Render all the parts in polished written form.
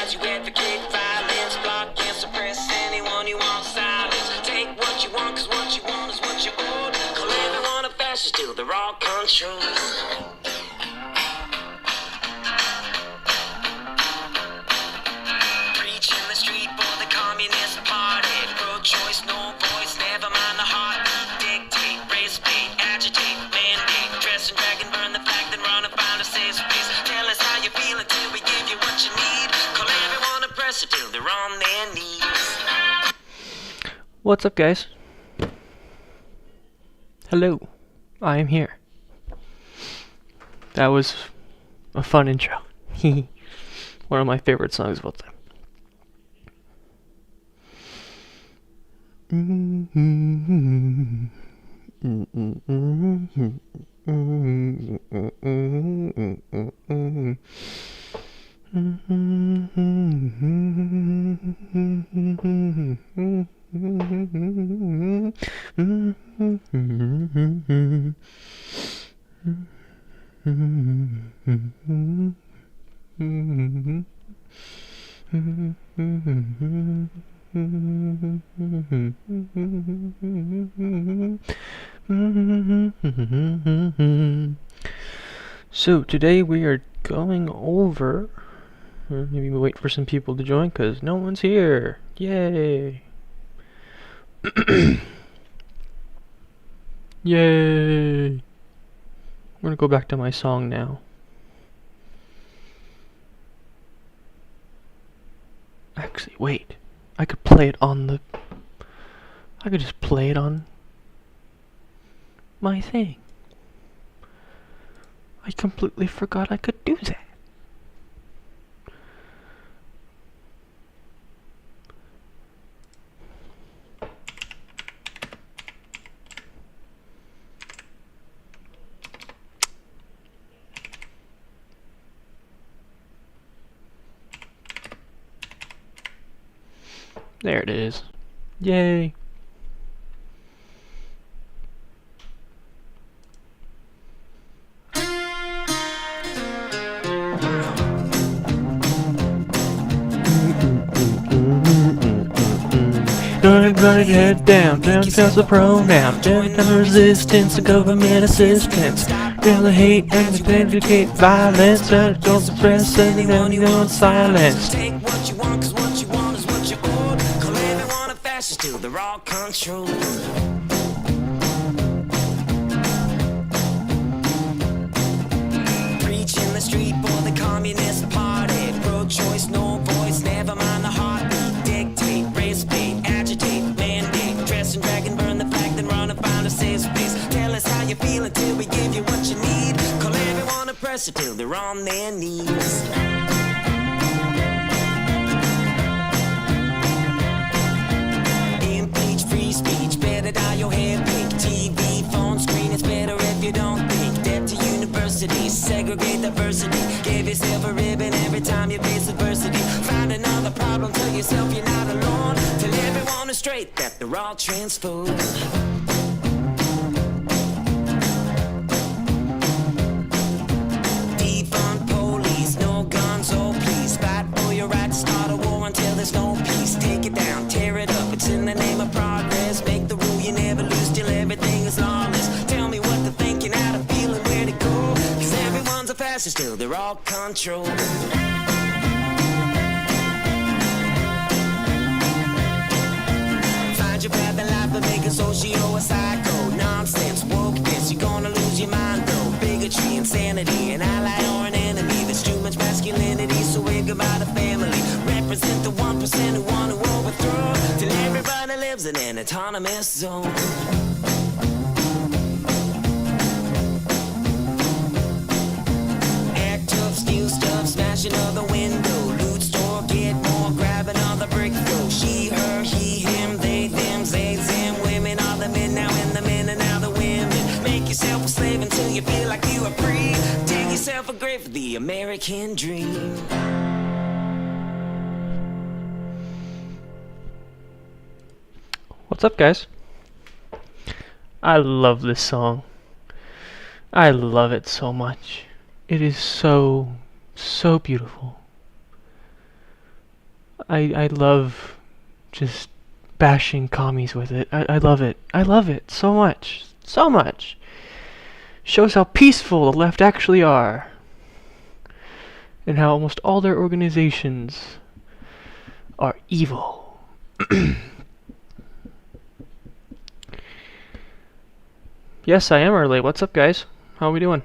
as you advocate violence, block and suppress anyone you want silence. Take what you want, cause what you want is what you own. Call everyone a fascist till they're all controlled. Preach in the street for the Communist Party. Pro-choice, no voice, never mind the heartbeat. Dictate, race bait, agitate, mandate. Dress and drag and burn the flag, then run and find a safe space. Tell us how you feel until we give you what you need. Call everyone oppressor till they're on their knees. What's up, guys? Hello, I am here. That was a fun intro. One of my favorite songs of all time. So today we are going over, maybe we wait for some people to join because no one's here. Yay! Yay! I'm gonna go back to my song now. Actually, wait. I could play it on the... I could just play it on my thing. I completely forgot I could do that. There it is. Yay. Run it head down, downtown's the pronoun. Downtown resistance to government assistance. Down the hate and educate violence. Don't suppress anyone you want silence. Take what you want, cause what you want is what you own. Call everyone a fascist till they're all controlled. Preach in the street for the Communist Party. Pro-choice, no voice, never mind the heartbeat. Dictate, race bait, agitate, mandate. Dress and drag and burn the flag, then run and find a safe space. Tell us how you feel until we give you what you need. Call everyone oppressor till they're on their knees. Impeach free speech, better dye your hair pink. TV, phone screen, it's better if you don't think. Debt to universities, segregate diversity. Give yourself a ribbon every time you face adversity. Find another problem, tell yourself you're not alone. Tell everyone is straight that they're all transphobes. Defund police, no guns, oh please. Fight for your right to start a war until there's no peace. Take it down, tear it up, it's in the name of progress. Make the rule you never lose till everything is lawless. Tell me what to think and how to feel and where to go. Cause everyone's a fascist till they're all controlled. Find your path in life and make a socio a psycho. Nonsense, wokeness, you're gonna lose your mind though. Bigotry, insanity, an ally or an enemy. There's too much masculinity, so wave goodbye to family. Represent the 1% who want to overthrow. Till everybody lives in an autonomous zone. Act tough, steal stuff, smash another window. Loot store, get more, grab another brick throw. She, her, he, him, they, them, they, them. Women are the men now and the men are now the women. Make yourself a slave until you feel like you are free. Dig yourself a grave for the American dream. What's up, guys? I love this song. I love it so much. It is so beautiful. I love just bashing commies with it. I love it. I love it so much. So much. Shows how peaceful the left actually are. And how almost all their organizations are evil. Yes, I am early. What's up, guys? How are we doing?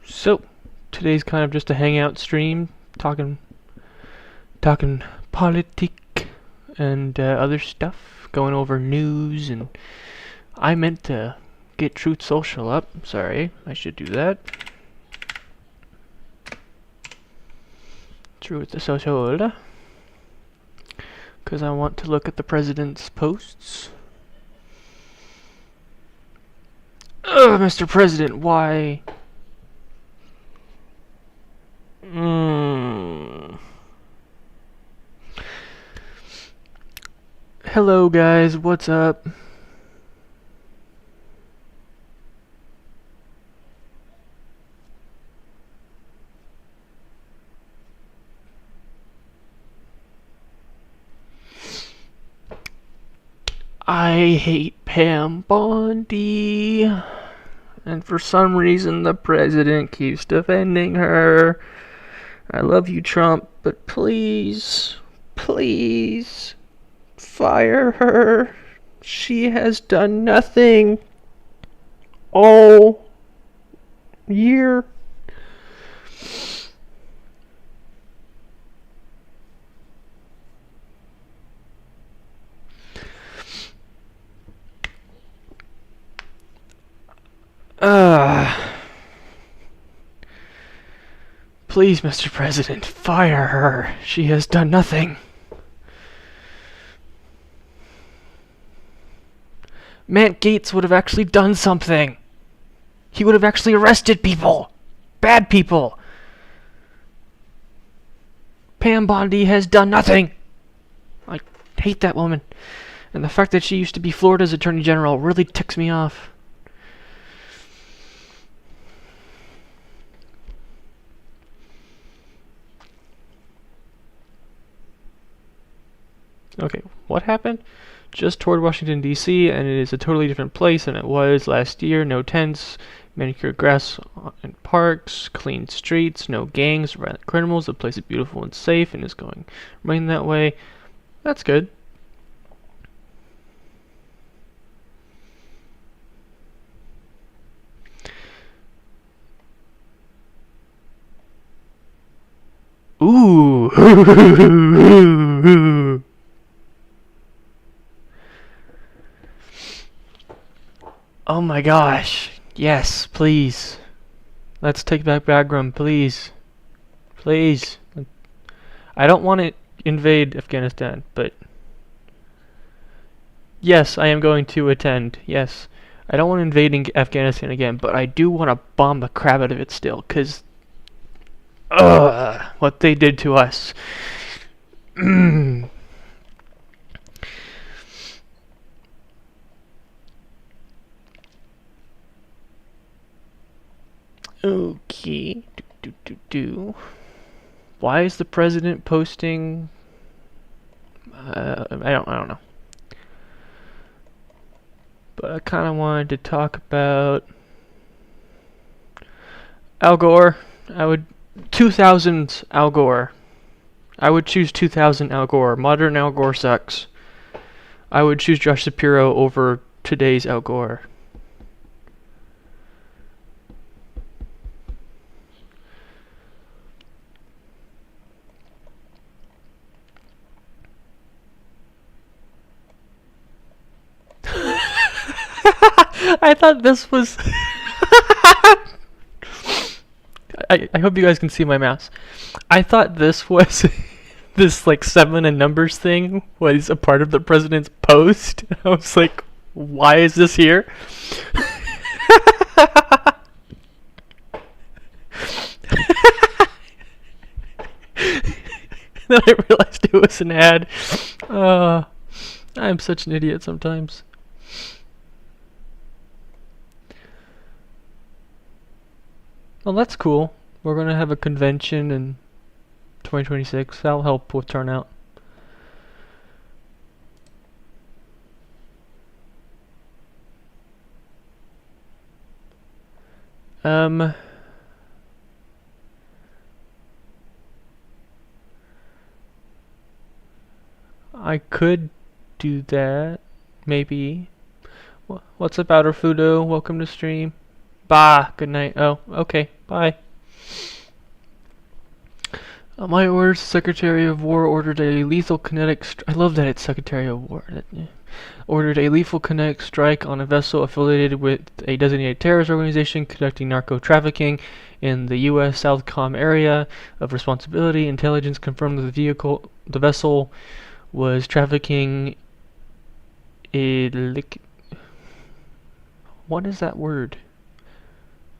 So, today's kind of just a hangout stream, talking politic and other stuff, going over news, and I meant to get Truth Social up. Sorry, I should do that. Truth Social, because I want to look at the president's posts. Ugh, Mr. President, why? Hello, guys, what's up? I hate Pam Bondi, and for some reason the president keeps defending her. I love you, Trump, but please, please, fire her. She has done nothing all year. Please, Mr. President, fire her. She has done nothing. Matt Gaetz would have actually done something. He would have actually arrested people. Bad people. Pam Bondi has done nothing. I hate that woman. And the fact that she used to be Florida's Attorney General really ticks me off. Okay, what happened? Just toured Washington, D.C., and it is a totally different place than it was last year. No tents, manicured grass and parks, clean streets, no gangs, violent criminals. The place is beautiful and safe and is going to remain that way. That's good. Ooh. Oh my gosh. Yes, please. Let's take back Bagram, please. Please. I don't want to invade Afghanistan, but yes, I am going to attend. Yes. I don't want to invade Afghanistan again, but I do want to bomb the crap out of it still, because what they did to us. Okay. Why is the president posting? I don't know. But I kind of wanted to talk about Al Gore. 2000s Al Gore. I would choose 2000 Al Gore. Modern Al Gore sucks. I would choose Josh Shapiro over today's Al Gore. I thought this was... I hope you guys can see my mouse. I thought this was... this, like, 7 and numbers thing was a part of the president's post. I was like, why is this here? Then I realized it was an ad. I'm such an idiot sometimes. Well, that's cool. We're gonna have a convention in 2026. That'll help with turnout. Um, I could do that, maybe. What's up, Outer Fudo? Welcome to stream. Bah, good night. Oh, okay, bye. My orders, Secretary of War ordered a lethal kinetic. I love that it's Secretary of War. Ordered a lethal kinetic strike on a vessel affiliated with a designated terrorist organization conducting narco trafficking in the U.S. Southcom area of responsibility. Intelligence confirmed that the vessel, was trafficking. What is that word?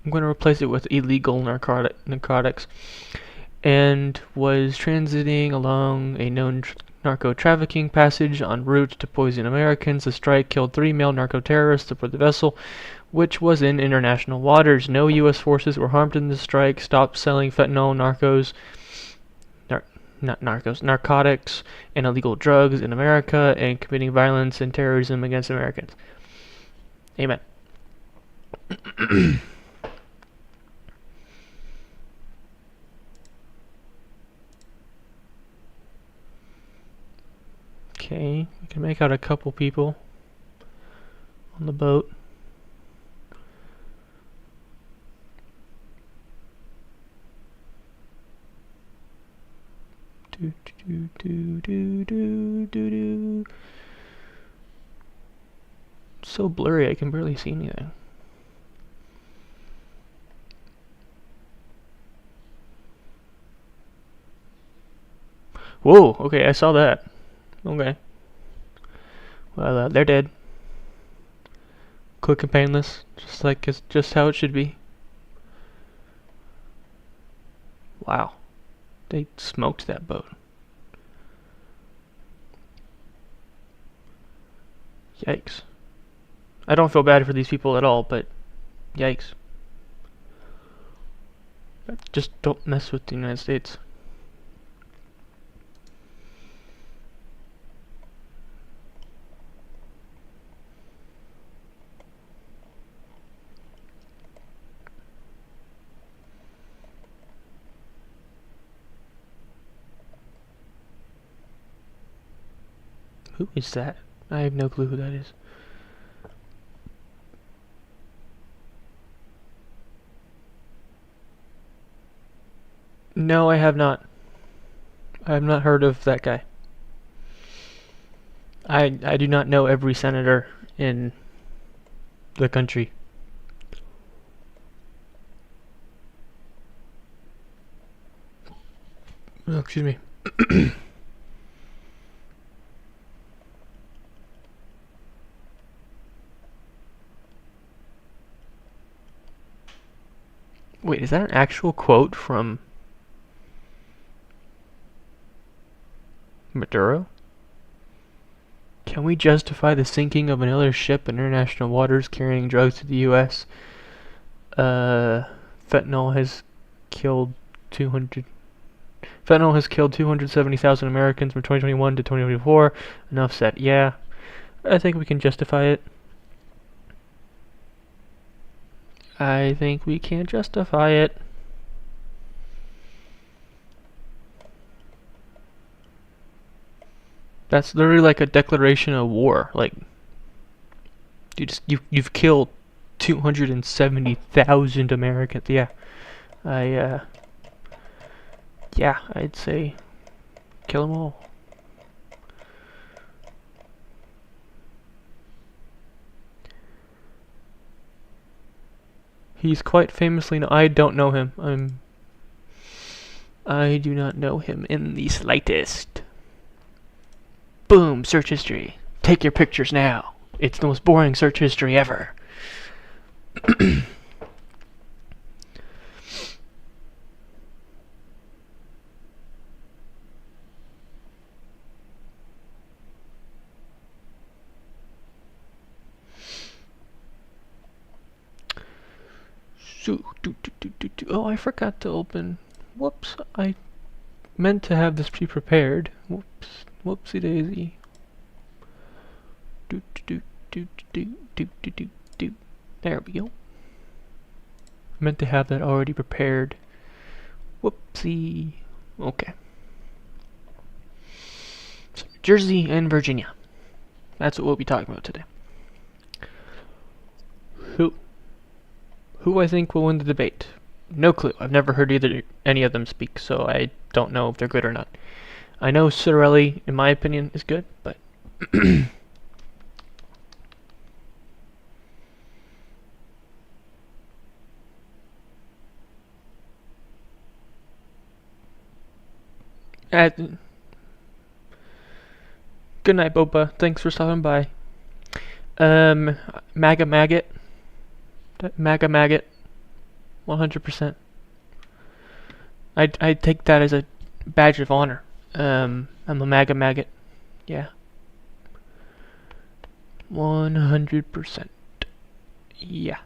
I'm going to replace it with illegal narcotics. And was transiting along a known narco trafficking passage en route to poison Americans. The strike killed 3 male narco terrorists aboard the vessel, which was in international waters. No U.S. forces were harmed in the strike. Stopped selling fentanyl, narcotics, and illegal drugs in America, and committing violence and terrorism against Americans. Amen. Okay, we can make out a couple people on the boat. So blurry, I can barely see anything. Whoa, okay, I saw that. Okay. Well, they're dead. Quick and painless, just how it should be. Wow. They smoked that boat. Yikes. I don't feel bad for these people at all, but yikes. Just don't mess with the United States. Who is that? I have no clue who that is. No, I have not. I have not heard of that guy. I do not know every senator in the country. Oh, excuse me. Wait, is that an actual quote from Maduro? Can we justify the sinking of another ship in international waters carrying drugs to the U.S.? Fentanyl has killed 270,000 Americans from 2021 to 2024. Enough said. Yeah, I think we can justify it. I think we can justify it. That's literally like a declaration of war. Like, you've killed 270,000 Americans. Yeah, yeah, I'd say kill them all. He's quite famously. I don't know him. I do not know him in the slightest. Boom, search history. Take your pictures now. It's the most boring search history ever. Oh, I forgot to open. Whoops, I meant to have this pre-prepared. Whoops, whoopsie daisy. There we go. Meant to have that already prepared. Whoopsie. Okay. So, Jersey and Virginia. That's what we'll be talking about today. Who I think will win the debate? No clue. I've never heard any of them speak, so I don't know if they're good or not. I know Citarelli, in my opinion, is good, but good night, Boba. Thanks for stopping by. MAGA Maggot. MAGA Maggot. 100%. I take that as a badge of honor. I'm a MAGA Maggot. Yeah. 100%. Yeah.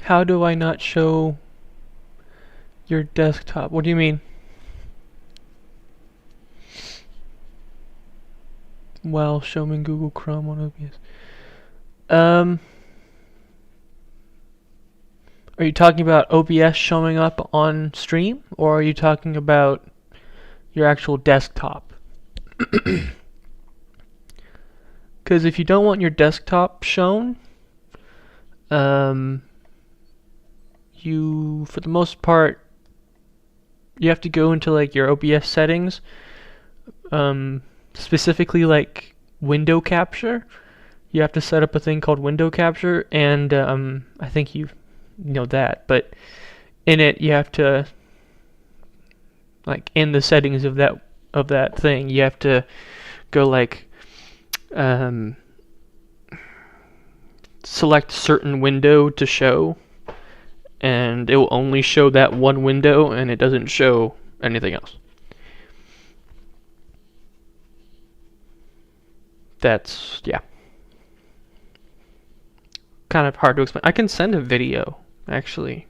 How do I not show your desktop? What do you mean? Well, show me Google Chrome on OBS. Are you talking about OBS showing up on stream, or are you talking about your actual desktop? Because if you don't want your desktop shown, you, for the most part, you have to go into like your OBS settings, specifically like window capture. You have to set up a thing called window capture, and I think you know that, but in it you have to, like, in the settings of that thing, you have to go like select certain window to show, and it will only show that one window, and it doesn't show anything else. That's, yeah, kind of hard to explain. I can send a video, actually.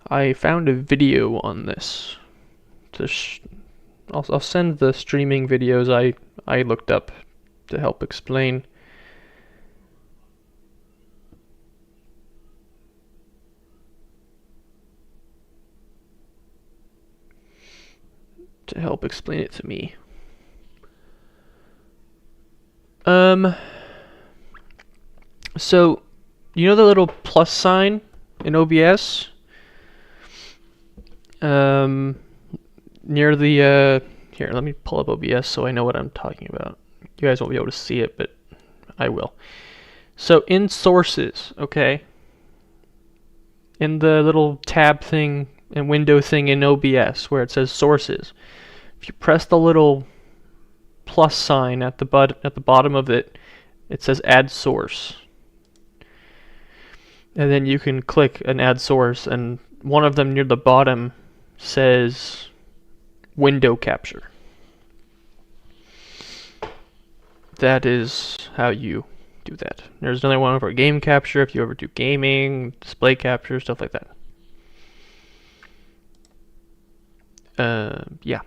I found a video on this. I'll send the streaming videos I looked up to help explain. To help explain it to me. So, you know the little plus sign in OBS? Near the, here, let me pull up OBS so I know what I'm talking about. You guys won't be able to see it, but I will. So, in sources, okay? In the little tab thing and window thing in OBS where it says sources, if you press the little plus sign at the bottom of it, it says add source. And then you can click an add source, and one of them near the bottom says window capture. That is how you do that. There's another one for game capture if you ever do gaming, display capture, stuff like that. Yeah.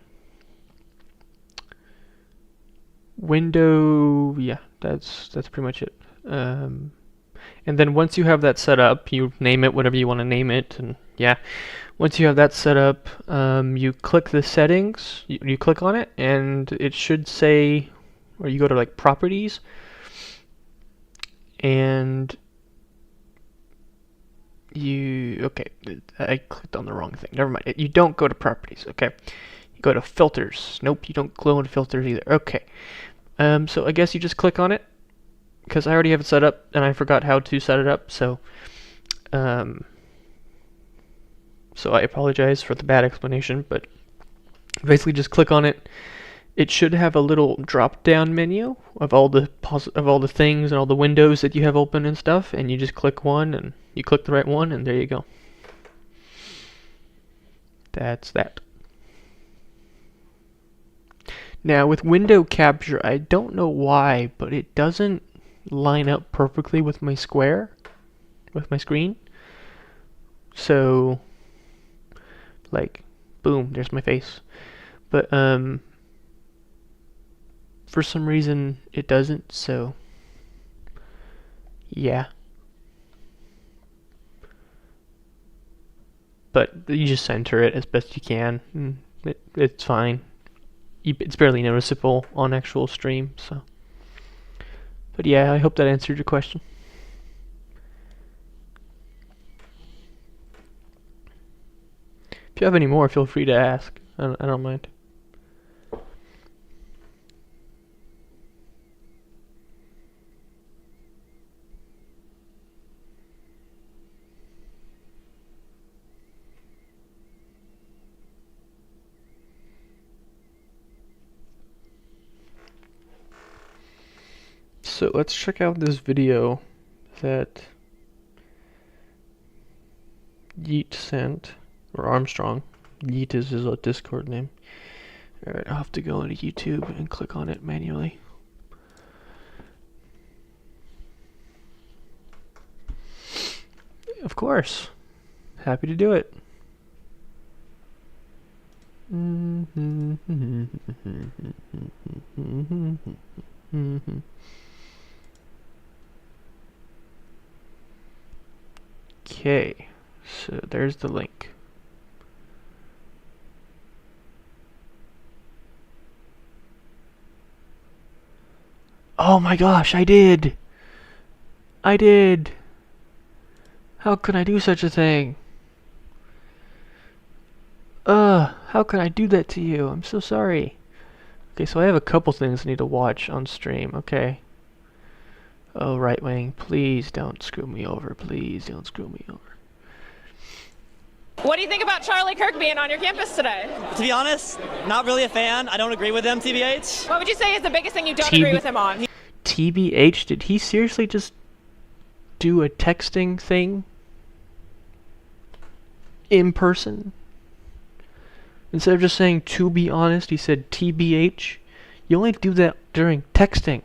Window, yeah, that's pretty much it. And then once you have that set up, you name it whatever you want to name it, and yeah, once you have that set up, you click the settings, you click on it, and it should say, or you go to like properties, and okay, I clicked on the wrong thing, never mind. You don't go to properties, okay, you go to filters. Nope, you don't go into filters either. Okay, so I guess you just click on it, because I already have it set up and I forgot how to set it up, so so I apologize for the bad explanation, but basically just click on it. It should have a little drop-down menu of all the things and all the windows that you have open and stuff, and you just click one, and you click the right one, and there you go. That's that. Now with window capture, I don't know why, but it doesn't line up perfectly with my square, with my screen. So, like, boom, there's my face. But for some reason it doesn't, so yeah. But you just center it as best you can, and it's fine. It's barely noticeable on actual stream, so. But yeah, I hope that answered your question. If you have any more, feel free to ask. I don't mind. So let's check out this video that Yeet sent, or Armstrong. Yeet is his Discord name. Alright, I'll have to go into YouTube and click on it manually. Of course. Happy to do it. Okay, so there's the link. Oh my gosh, I did! I did! How could I do such a thing? How could I do that to you? I'm so sorry. Okay, so I have a couple things I need to watch on stream, okay? Oh, right wing, please don't screw me over. Please don't screw me over. What do you think about Charlie Kirk being on your campus today? To be honest, not really a fan. I don't agree with him, TBH. What would you say is the biggest thing you don't agree with him on? TBH, did he seriously just do a texting thing in person? Instead of just saying to be honest, he said TBH. You only do that during texting.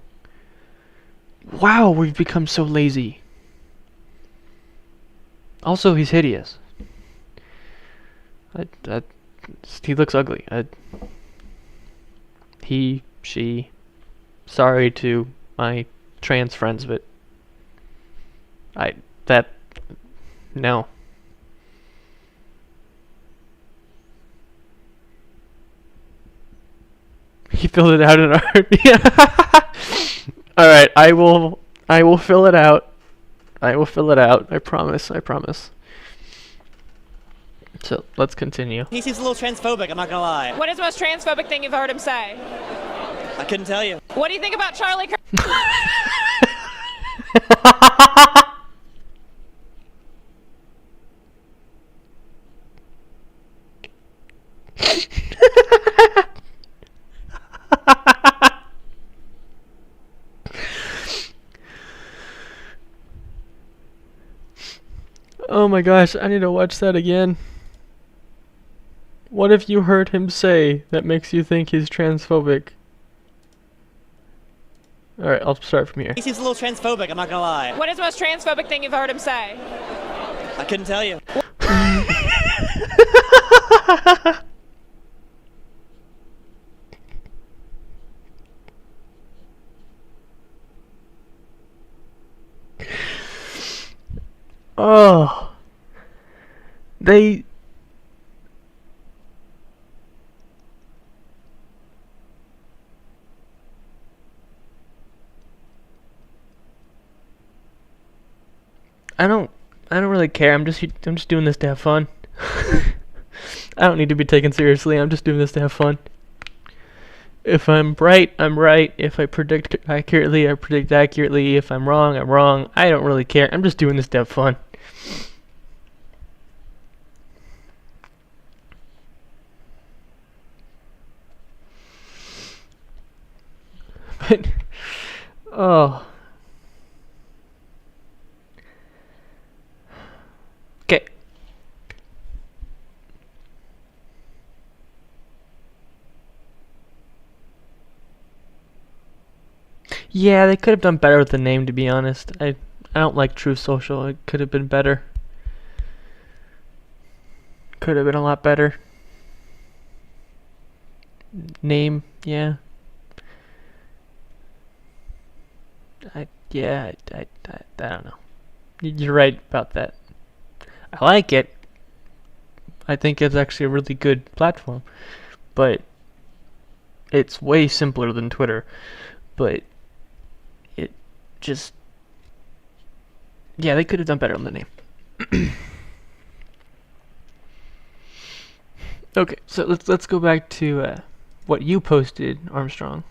Wow, we've become so lazy. Also, he's hideous. He looks ugly. He, she. Sorry to my trans friends, but no. He filled it out in art. Alright, I will fill it out. I will fill it out. I promise. So, let's continue. He seems a little transphobic, I'm not gonna lie. What is the most transphobic thing you've heard him say? I couldn't tell you. What do you think about Charlie Kirk? Oh my gosh, I need to watch that again. What have you heard him say that makes you think he's transphobic? Alright, I'll start from here. He seems a little transphobic, I'm not gonna lie. What is the most transphobic thing you've heard him say? I couldn't tell you. Oh. I don't really care. I'm just doing this to have fun. I don't need to be taken seriously. I'm just doing this to have fun. If I'm right, I'm right. If I predict accurately, I predict accurately. If I'm wrong, I'm wrong. I don't really care. I'm just doing this to have fun. But, oh. Okay. Yeah, they could have done better with the name, to be honest. I don't like True Social. It could have been better. Could have been a lot better. Name, yeah. I don't know. You're right about that. I like it. I think it's actually a really good platform, but it's way simpler than Twitter. But it just, yeah, they could have done better on the name. Okay, so let's go back to what you posted, Armstrong.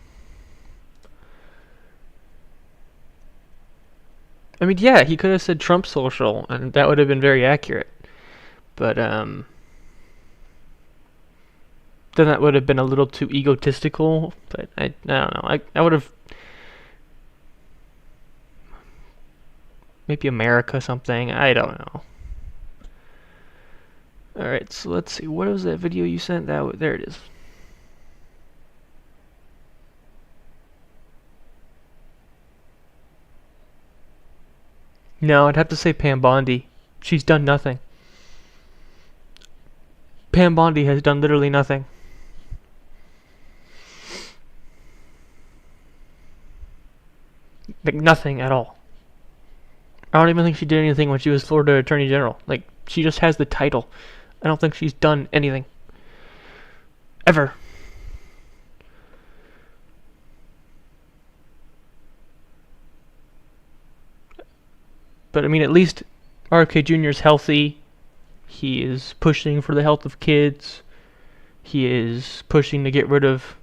I mean, yeah, he could have said Trump Social, and that would have been very accurate. But then that would have been a little too egotistical. But I don't know. I would have maybe America something. I don't know. All right, so let's see. What was that video you sent? There it is. No, I'd have to say Pam Bondi. She's done nothing. Pam Bondi has done literally nothing. Like, nothing at all. I don't even think she did anything when she was Florida Attorney General. Like, she just has the title. I don't think she's done anything. Ever. But I mean, at least RFK Jr. is healthy. He is pushing for the health of kids. He is pushing to get rid of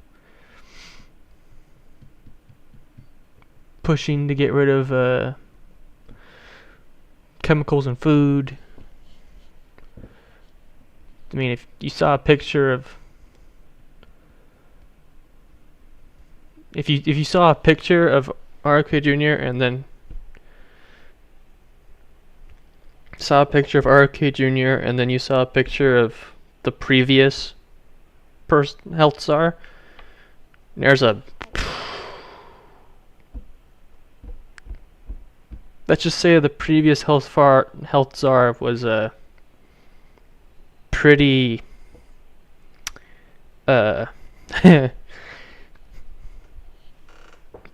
chemicals in food. I mean, if you saw a picture of if you saw a picture of RFK Jr. and then saw a picture of RFK Jr. and then you saw a picture of the previous health czar, there's a let's just say the previous health czar was a pretty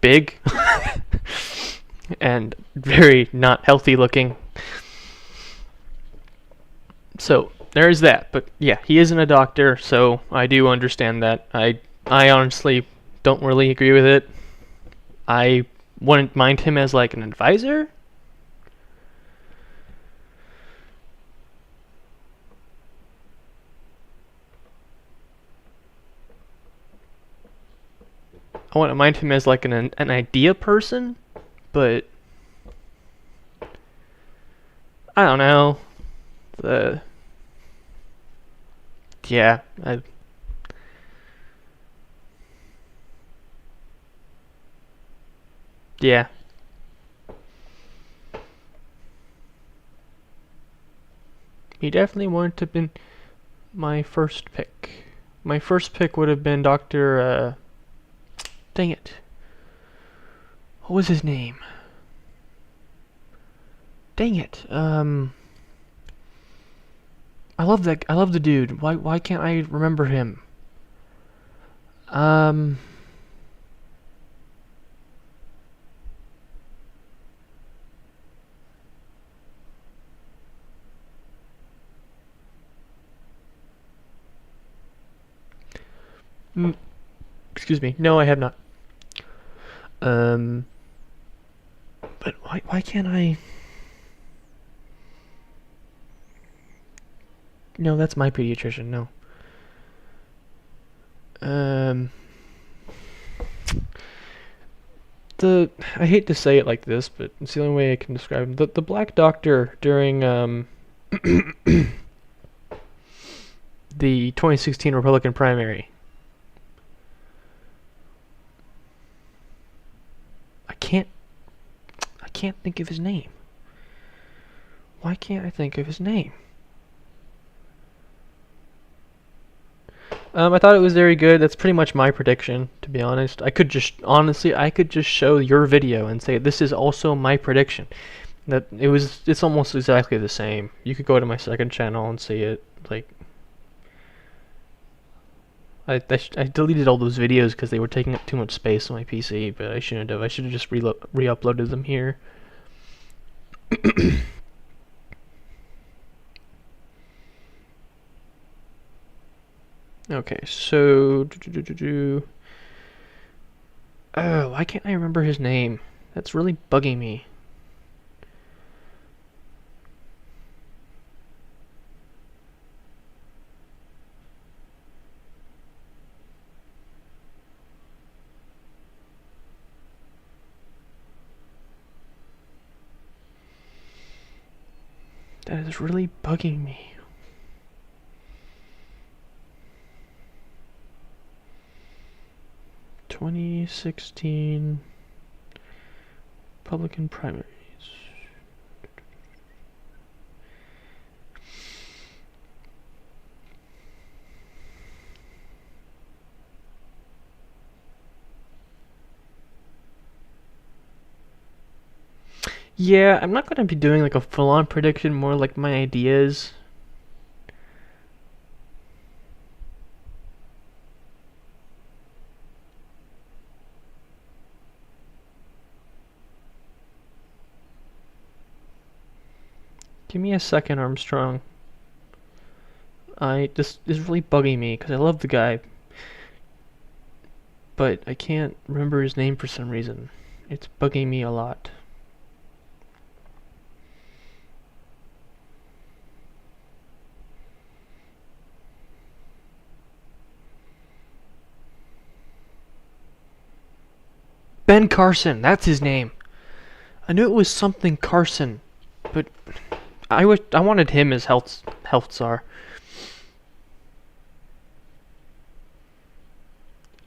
big and very not healthy looking. So there is that. But yeah, he isn't a doctor, so I do understand that. I honestly don't really agree with it. I wouldn't mind him as like an advisor. I wouldn't mind him as like an idea person, but I don't know. Yeah, yeah. He definitely wouldn't have been my first pick. My first pick would have been Dr. Dang it. What was his name? Dang it. I love the dude. Why can't I remember him? Excuse me. No, I have not. But why can't I? No, that's my pediatrician. No. I hate to say it like this, but it's the only way I can describe him. The black doctor during the 2016 Republican primary. I can't think of his name. Why can't I think of his name? I thought it was very good. That's pretty much my prediction, to be honest. I could just show your video and say this is also my prediction. It's almost exactly the same. You could go to my second channel and see it. Like, I deleted all those videos because they were taking up too much space on my PC, but I shouldn't have. I should have just re-uploaded them here. Okay, so oh, why can't I remember his name? That's really bugging me. That is really bugging me. "2016 Republican primaries." Yeah, I'm not gonna be doing like a full-on prediction, more like my ideas. Give me a second, Armstrong. This is really bugging me because I love the guy, but I can't remember his name for some reason. It's bugging me a lot. Ben Carson, that's his name. I knew it was something Carson, but I wanted him as health czar.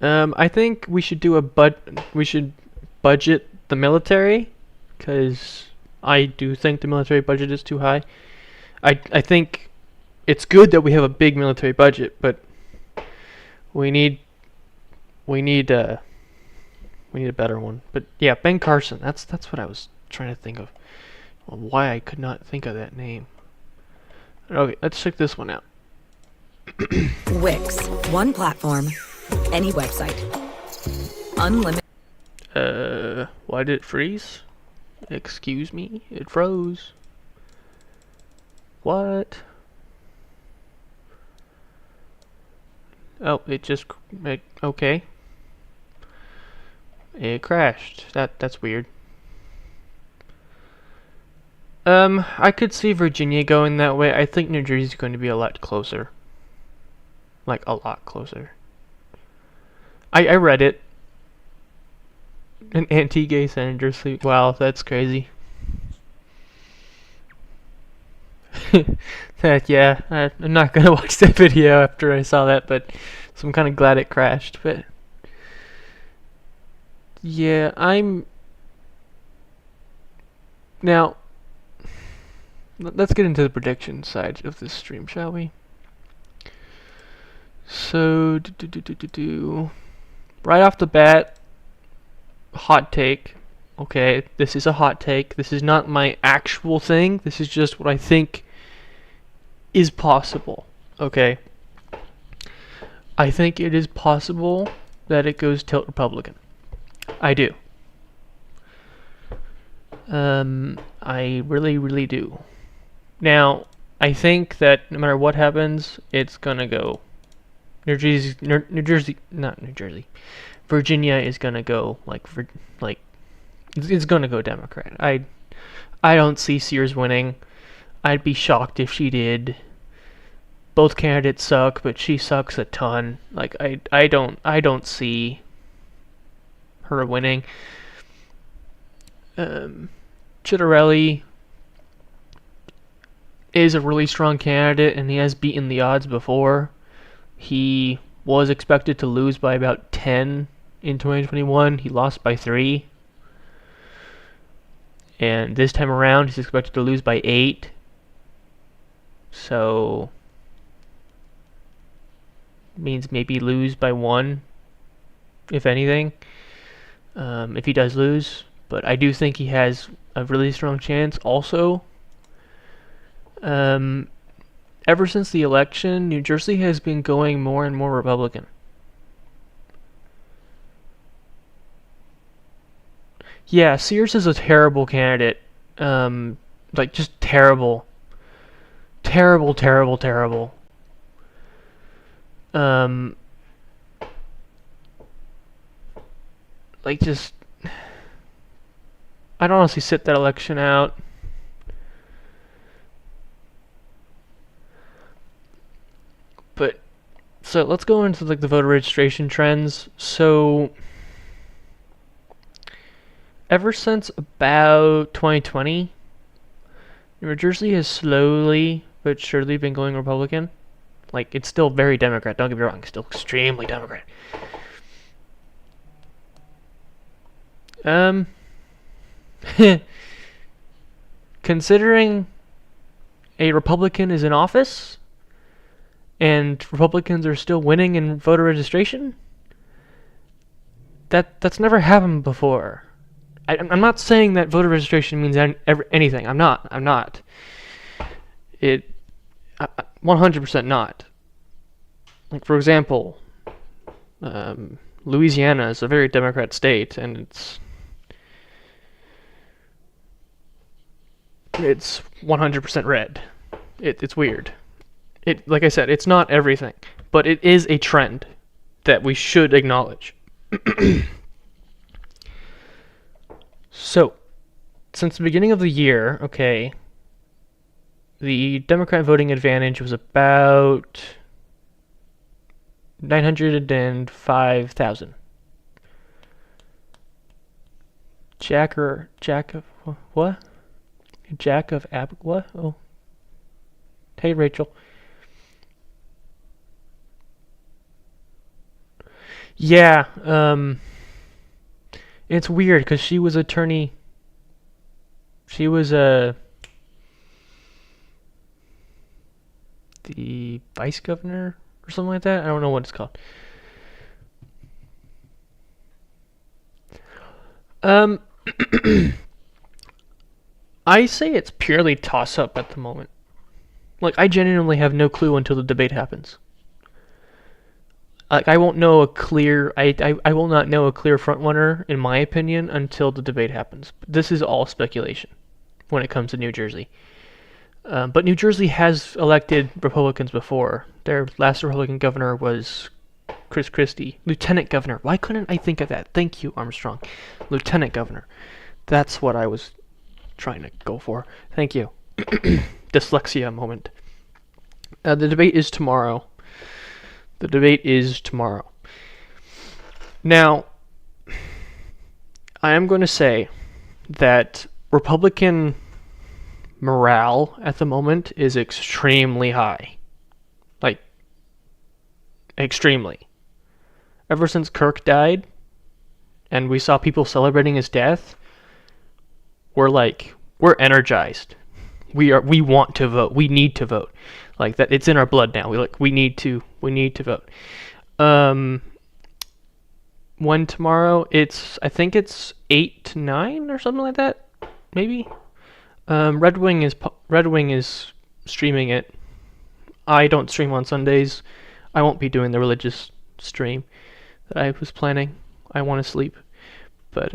I think we should do we should budget the military, because I do think the military budget is too high. I think it's good that we have a big military budget, but we need a better one. But yeah, Ben Carson. That's what I was trying to think of. Why I could not think of that name. Okay, let's check this one out. Wix. One platform. Any website. Unlimited. Why did it freeze? Excuse me? It froze. What? Oh, okay. It crashed. That's weird. I could see Virginia going that way. I think New Jersey's going to be a lot closer. Like, a lot closer. I read it. An anti-gay senator sleep. Wow, that's crazy. Yeah, I'm not gonna watch that video after I saw that, but so I'm kind of glad it crashed. But yeah, now. Let's get into the prediction side of this stream, shall we? So, right off the bat, hot take. Okay, this is a hot take. This is not my actual thing. This is just what I think is possible. Okay? I think it is possible that it goes tilt Republican. I do. I really, really do. Now, I think that no matter what happens, it's gonna go. Virginia is gonna go it's gonna go Democrat. I don't see Sears winning. I'd be shocked if she did. Both candidates suck, but she sucks a ton. Like I don't see her winning. Chitterelli is a really strong candidate, and he has beaten the odds before. He was expected to lose by about 10 in 2021. He lost by 3. And this time around, he's expected to lose by 8. So means maybe lose by 1, if anything. If he does lose, but I do think he has a really strong chance. Also, ever since the election, New Jersey has been going more and more Republican. Yeah, Sears is a terrible candidate. Like, just terrible. Terrible, terrible, terrible. Like, just... I'd honestly sit that election out. But, so let's go into like the voter registration trends. So, ever since about 2020, New Jersey has slowly but surely been going Republican. Like, it's still very Democrat, don't get me wrong, it's still extremely Democrat. Considering a Republican is in office, and Republicans are still winning in voter registration, that's never happened before. I'm not saying that voter registration means anything. I'm not. It 100% not. Like, for example, Louisiana is a very Democrat state, and it's 100% red. It's weird. Like I said, it's not everything, but it is a trend that we should acknowledge. So, since the beginning of the year, okay, the Democrat voting advantage was about 905,000. Jack of what? Jack of what? Oh. Hey, Rachel. Yeah, it's weird because she was the vice governor or something like that. I don't know what it's called. I say it's purely toss-up at the moment. Like, I genuinely have no clue until the debate happens. Like, I won't know a clear... I will not know a clear frontrunner, in my opinion, until the debate happens. This is all speculation when it comes to New Jersey. But New Jersey has elected Republicans before. Their last Republican governor was Chris Christie. Lieutenant governor. Why couldn't I think of that? Thank you, Armstrong. Lieutenant governor. That's what I was trying to go for. Thank you. Dyslexia moment. The debate is tomorrow. Now, I am going to say that Republican morale at the moment is extremely high. Like, extremely. Ever since Kirk died, and we saw people celebrating his death, we're energized. We want to vote. We need to vote. Like, that, it's in our blood now. We need to vote. When tomorrow, I think it's 8 to 9 or something like that, maybe. Red Wing is streaming it. I don't stream on Sundays. I won't be doing the religious stream that I was planning. I want to sleep, but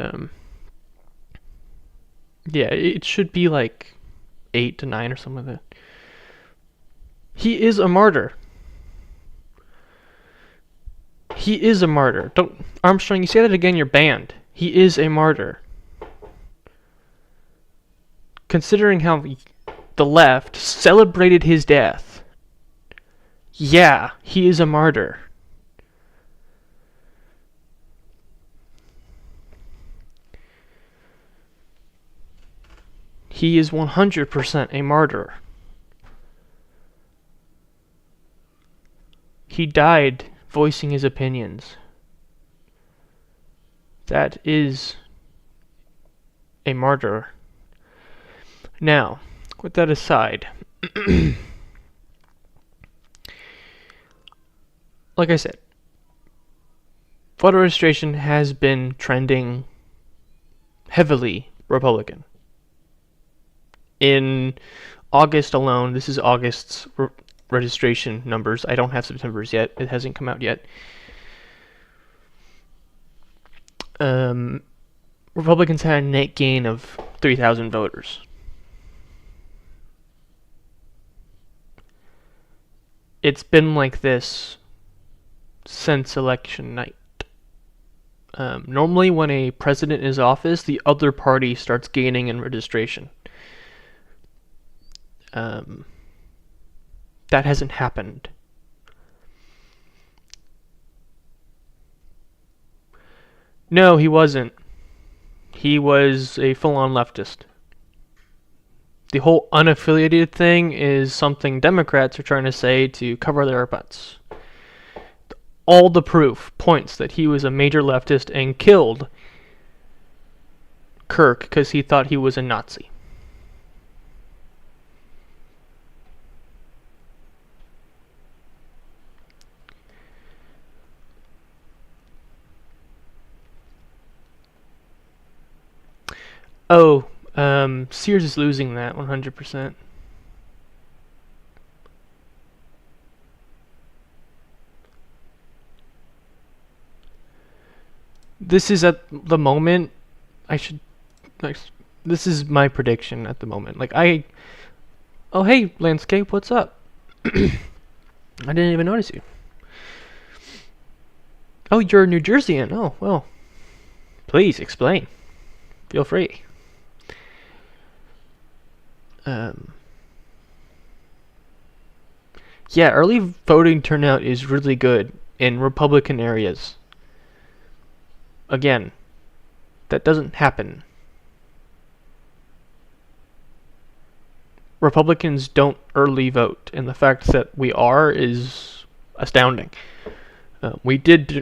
yeah, it should be like 8 to 9 or something like that. He is a martyr. He is a martyr. Don't, Armstrong, you say that again, you're banned. He is a martyr. Considering how the left celebrated his death, yeah, he is a martyr. He is 100% a martyr. He died voicing his opinions. That is a martyr. Now, with that aside, like I said, voter registration has been trending heavily Republican. In August alone, this is August's registration numbers. I don't have September's yet. It hasn't come out yet. Republicans had a net gain of 3,000 voters. It's been like this since election night. Normally, when a president is office, the other party starts gaining in registration. That hasn't happened. No, he wasn't. He was a full-on leftist. The whole unaffiliated thing is something Democrats are trying to say to cover their butts. All the proof points that he was a major leftist and killed Kirk because he thought he was a Nazi. Oh, Sears is losing that 100%. This is at the moment. This is my prediction at the moment. Oh hey, landscape, what's up? I didn't even notice you. Oh, you're a New Jerseyan. Oh well. Please explain. Feel free. Yeah, early voting turnout is really good in Republican areas. Again, that doesn't happen. Republicans don't early vote, and the fact that we are is astounding.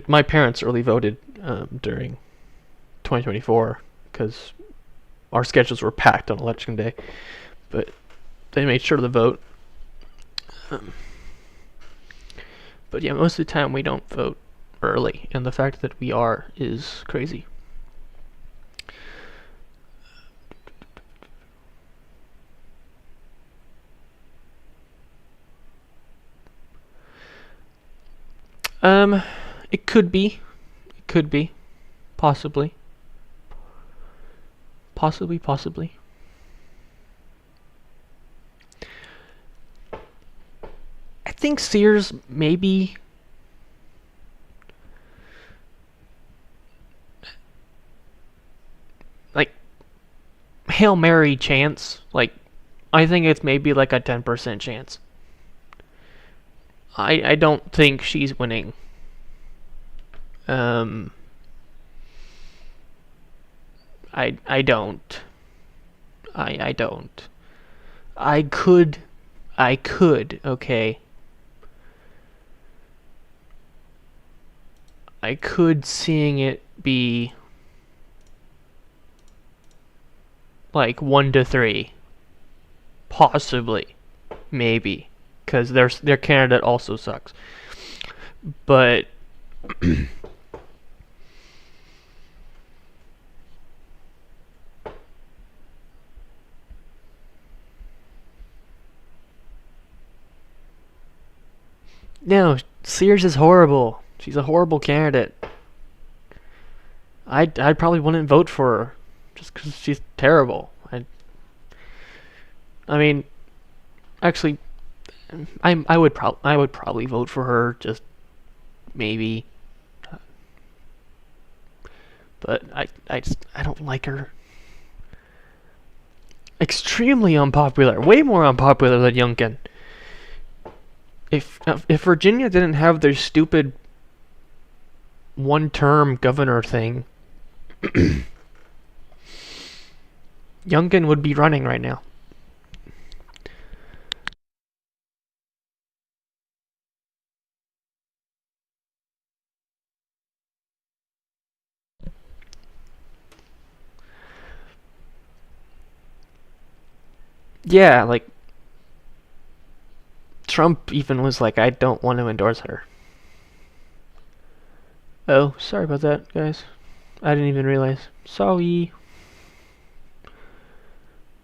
My parents early voted during 2024 because our schedules were packed on election day, but they made sure to vote. But yeah, most of the time we don't vote early, and the fact that we are is crazy. It could be. It could be. Possibly. Possibly. I think Sears maybe like Hail Mary chance. Like I think it's maybe like a 10% chance. I don't think she's winning. I don't. I don't. I could, okay. I could seeing it be like 1-3. Possibly. Maybe. Because their candidate also sucks. But no, Sears is horrible. She's a horrible candidate. I probably wouldn't vote for her just because she's terrible. I mean, actually, I would probably vote for her, just maybe. But I don't like her. Extremely unpopular, way more unpopular than Youngkin. If Virginia didn't have their stupid one-term governor thing, Youngkin would be running right now. Yeah, like Trump even was like, I don't want to endorse her. Oh, sorry about that, guys. I didn't even realize. Sorry.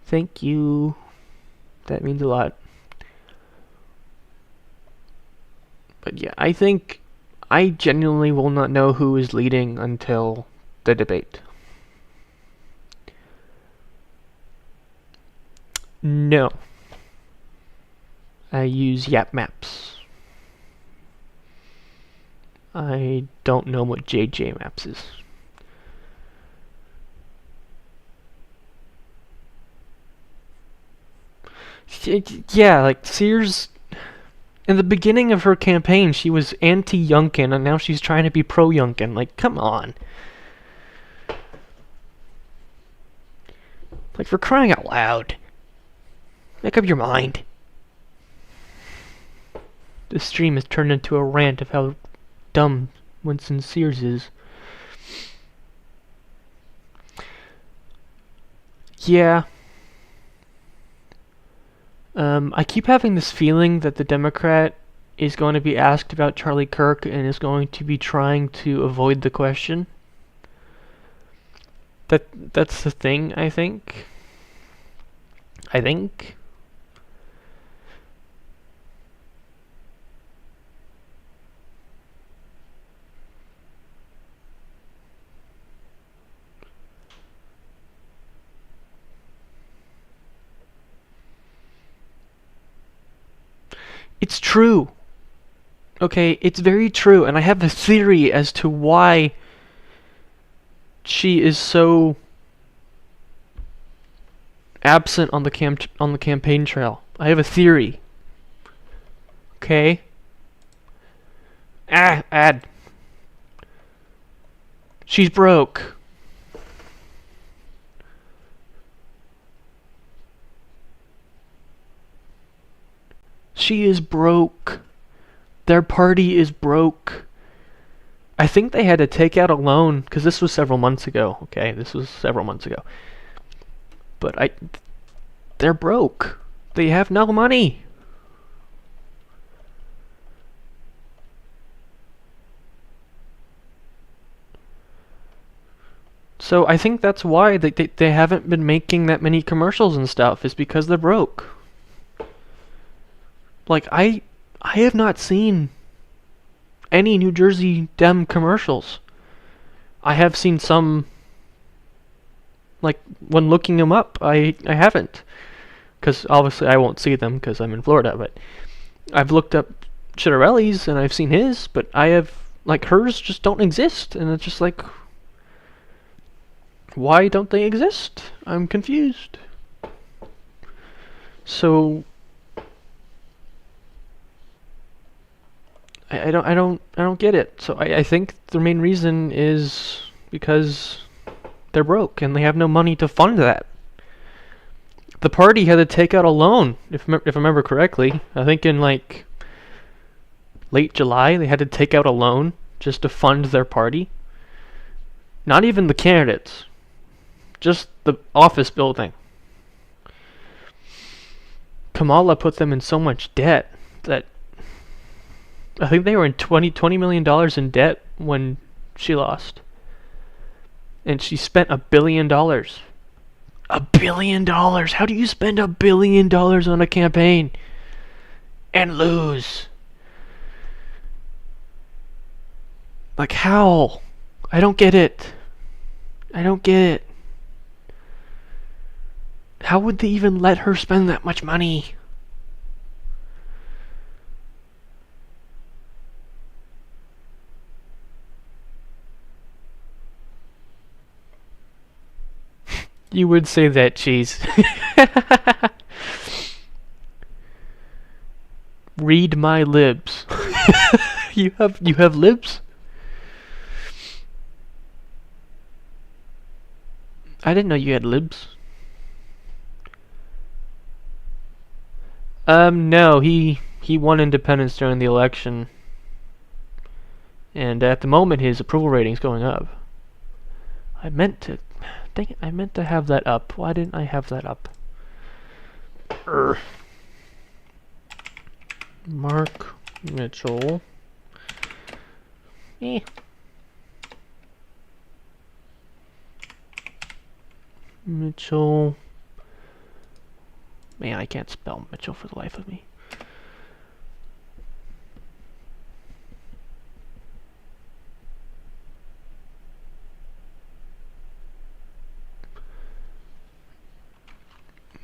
Thank you. That means a lot. But yeah, I think I genuinely will not know who is leading until the debate. No. I use Yap Maps. I don't know what JJ Maps is. Yeah, like Sears, in the beginning of her campaign, she was anti-Youngkin, and now she's trying to be pro-Youngkin. Like, come on. Like, for crying out loud. Make up your mind. This stream has turned into a rant of how dumb Winston Sears is. Yeah. I keep having this feeling that the Democrat is going to be asked about Charlie Kirk and is going to be trying to avoid the question. That's the thing, I think. It's true. Okay, it's very true, and I have a theory as to why she is so absent on the campaign trail. I have a theory. Okay? Ad. She's broke. She is broke. Their party is broke. I think they had to take out a loan, because this was several months ago. Okay, this was several months ago. But they're broke. They have no money. So I think that's why they haven't been making that many commercials and stuff, is because they're broke. Like, I have not seen any New Jersey Dem commercials. I have seen some, like, when looking them up, I haven't. Because obviously I won't see them because I'm in Florida, but I've looked up Chitterelli's and I've seen his, but I have, like, hers just don't exist. And it's just like, why don't they exist? I'm confused. So I don't get it. So I think the main reason is because they're broke and they have no money to fund that. The party had to take out a loan, if I remember correctly. I think in like late July they had to take out a loan just to fund their party. Not even the candidates, just the office building. Kamala put them in so much debt that I think they were in $20 million in debt when she lost. And she spent $1 billion. $1 billion! How do you spend $1 billion on a campaign and lose? Like, how? I don't get it. How would they even let her spend that much money? You would say that, cheese. Read my libs. You have libs? I didn't know you had libs. No, he won independence during the election. And at the moment his approval rating's going up. Dang it, I meant to have that up. Why didn't I have that up? Mark Mitchell. Mitchell. Man, I can't spell Mitchell for the life of me.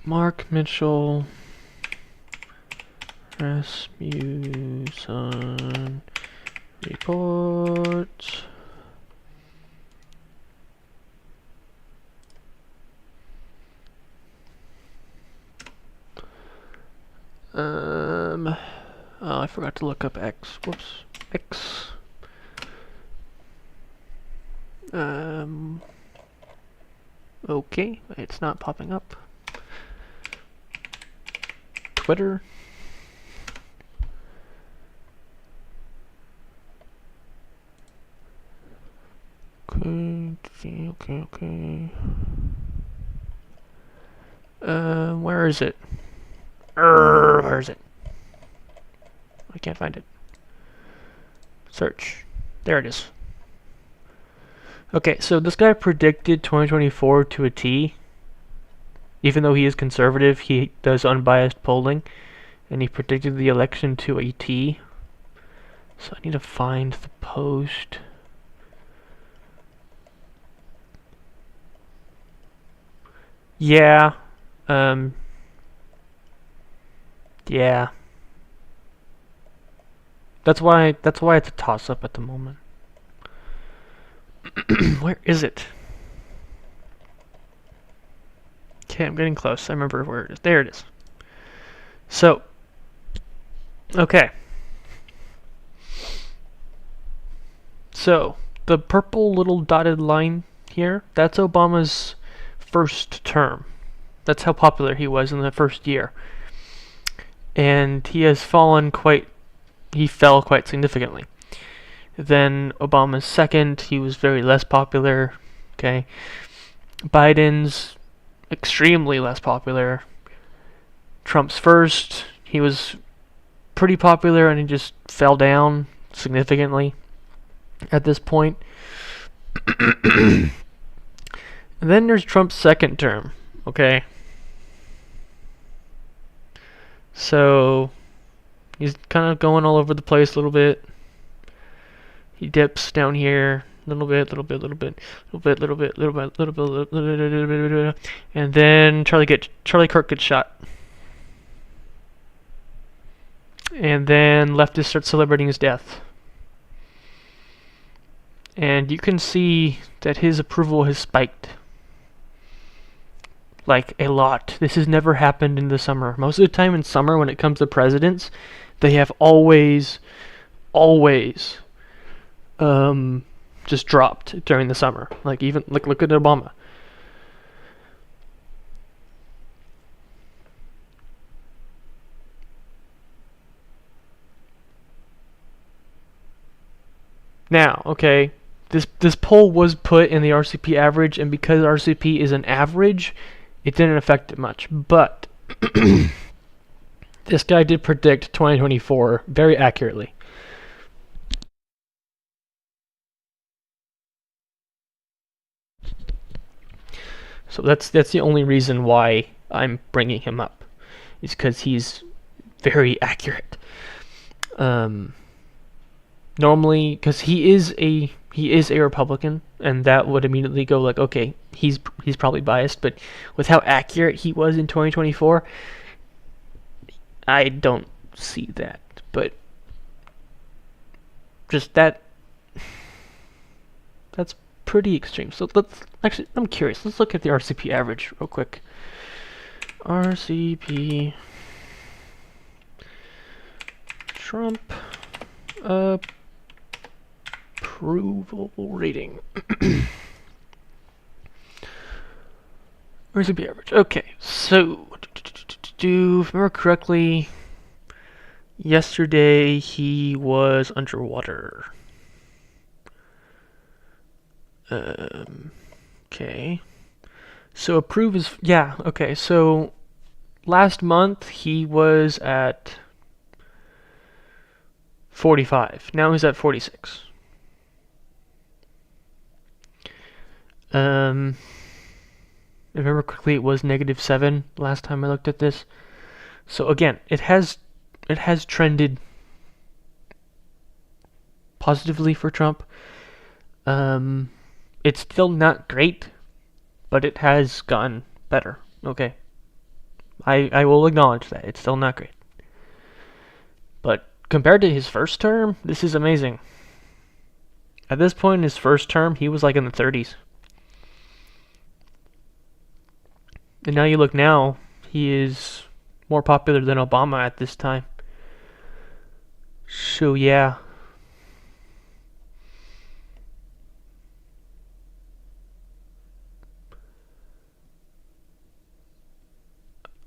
Mark Mitchell. Rasmussen. Report. Oh, I forgot to look up X. Whoops. X. Okay, it's not popping up. Twitter. Okay. Where is it? Where is it? I can't find it. Search. There it is. Okay, so this guy predicted 2024 to a T. Even though he is conservative, he does unbiased polling. And he predicted the election to a T. So I need to find the post. Yeah. Yeah. That's why it's a toss-up at the moment. Where is it? Okay, I'm getting close. I remember where it is. There it is. So, okay. So, the purple little dotted line here, that's Obama's first term. That's how popular he was in the first year. And he has he fell quite significantly. Then Obama's second, he was very less popular. Okay. Biden's extremely less popular. Trump's first, he was pretty popular and he just fell down significantly at this point. And then there's Trump's second term, okay? So he's kind of going all over the place a little bit. He dips down here a little bit, and then Charlie Kirk gets shot. And then leftists start celebrating his death. And you can see that his approval has spiked. Like, a lot. This has never happened in the summer. Most of the time in summer, when it comes to presidents, they have always just dropped during the summer. Like, even, look at Obama. Now, okay, this poll was put in the RCP average, and because RCP is an average, it didn't affect it much. But this guy did predict 2024 very accurately. So that's the only reason why I'm bringing him up, is because he's very accurate. Normally, because he is a Republican, and that would immediately go like, okay, he's probably biased. But with how accurate he was in 2024, I don't see that. But just that's pretty extreme. So I'm curious. Let's look at the RCP average real quick. RCP Trump approval rating. RCP average. Okay, so if I remember correctly, yesterday he was underwater. Okay. So approve is, yeah, okay. So last month he was at 45. Now he's at 46. If I remember correctly, it was -7 last time I looked at this. So again, it has trended positively for Trump. It's still not great, but it has gotten better. Okay, I will acknowledge that it's still not great. But compared to his first term, this is amazing. At this point in his first term, he was like in the 30s. And now you look now, he is more popular than Obama at this time. So yeah.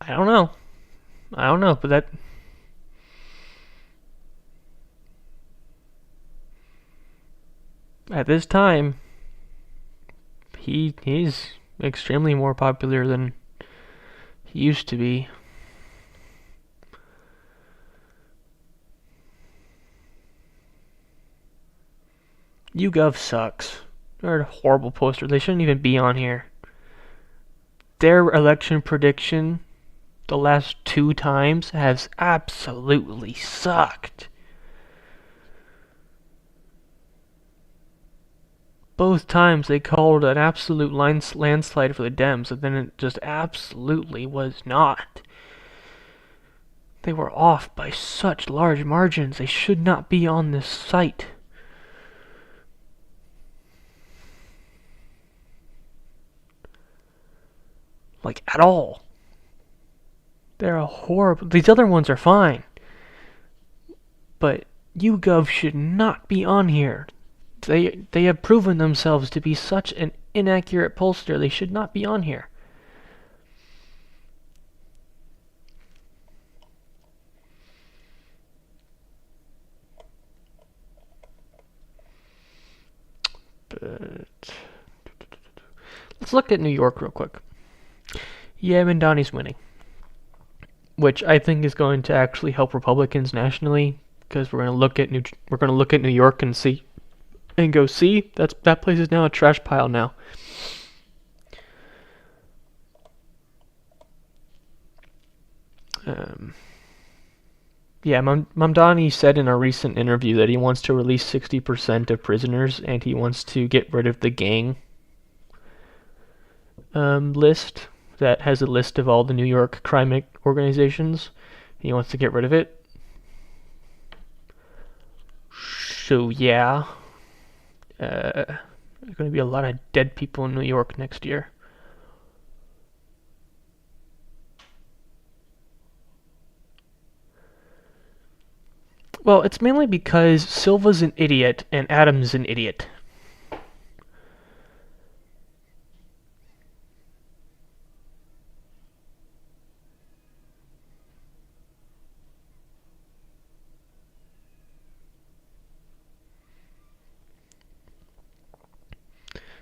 I don't know, but that at this time he's extremely more popular than he used to be. YouGov sucks. They're a horrible poster. They shouldn't even be on here. Their election prediction the last 2 times has absolutely sucked. Both times they called an absolute landslide for the Dems, and then it just absolutely was not. They were off by such large margins. They should not be on this site. Like, at all. They're a horrible... These other ones are fine. But YouGov should not be on here. They have proven themselves to be such an inaccurate pollster. They should not be on here. But let's look at New York real quick. Yeah, Mandani's winning, which I think is going to actually help Republicans nationally, because we're going to look at New York and go see that place is now a trash pile now. Yeah, Mamdani said in a recent interview that he wants to release 60% of prisoners, and he wants to get rid of the gang list that has a list of all the New York crime organizations. He wants to get rid of it. So yeah, there's going to be a lot of dead people in New York next year. Well, it's mainly because Silva's an idiot and Adams an idiot.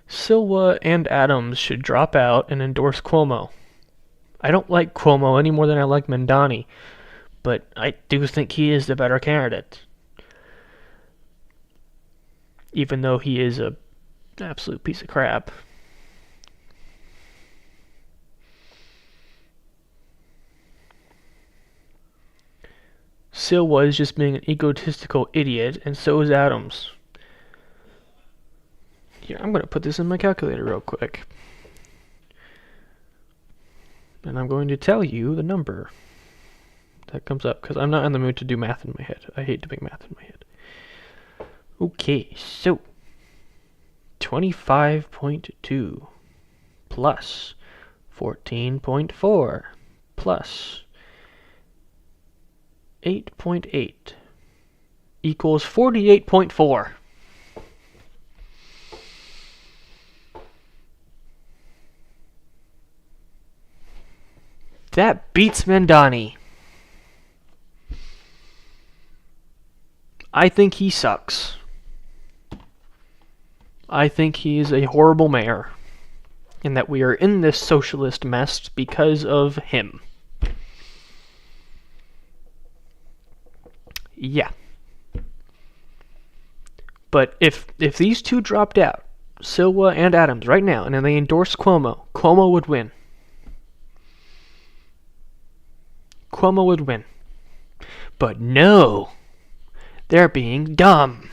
Silva and Adams should drop out and endorse Cuomo. I don't like Cuomo any more than I like Mandani, but I do think he is the better candidate. Even though he is an absolute piece of crap. Silva is just being an egotistical idiot, and so is Adams. Here, I'm going to put this in my calculator real quick. And I'm going to tell you the number that comes up, because I'm not in the mood to do math in my head. I hate doing math in my head. Okay, so 25.2 plus 14.4 plus 8.8 equals 48.4. That beats Mandani. I think he sucks. I think he is a horrible mayor, and that we are in this socialist mess because of him. Yeah. But if these two dropped out, Silva and Adams right now, and then they endorse Cuomo, Cuomo would win. Cuomo would win. But no, they're being dumb.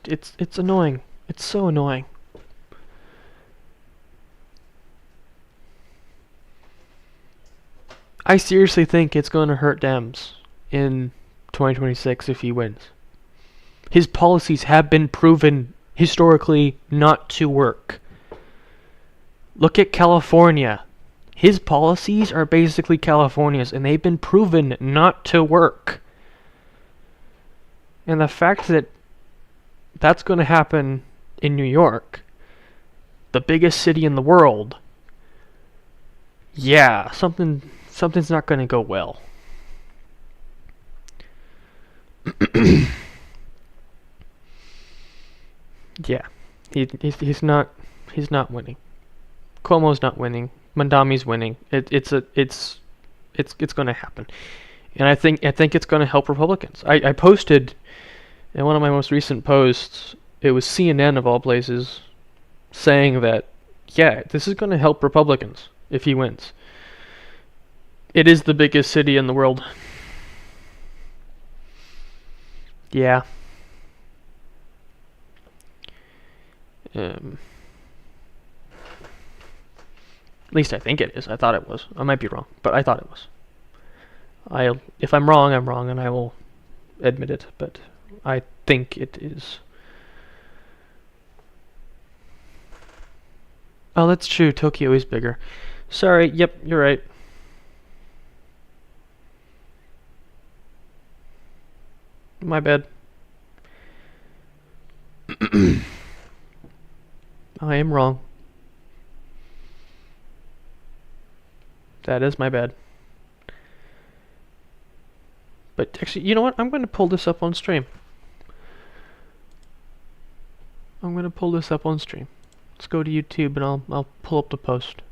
It's annoying. It's so annoying. I seriously think it's going to hurt Dems in 2026 if he wins. His policies have been proven historically not to work. Look at California. His policies are basically California's, and they've been proven not to work. And the fact that that's going to happen in New York, the biggest city in the world, yeah, something's not going to go well. Yeah, he's not winning. Cuomo's not winning. Mandami's winning. It's going to happen, and I think it's going to help Republicans. I posted in one of my most recent posts. It was CNN of all places saying that, yeah, this is going to help Republicans if he wins. It is the biggest city in the world. Yeah. At least I think it is. I thought it was. I might be wrong, but I thought it was. If I'm wrong, I'm wrong, and I will admit it, but I think it is. Oh, that's true. Tokyo is bigger. Sorry. Yep, you're right. My bad. I am wrong. That is my bad. But actually, you know what? I'm going to pull this up on stream. Let's go to YouTube and I'll pull up the post.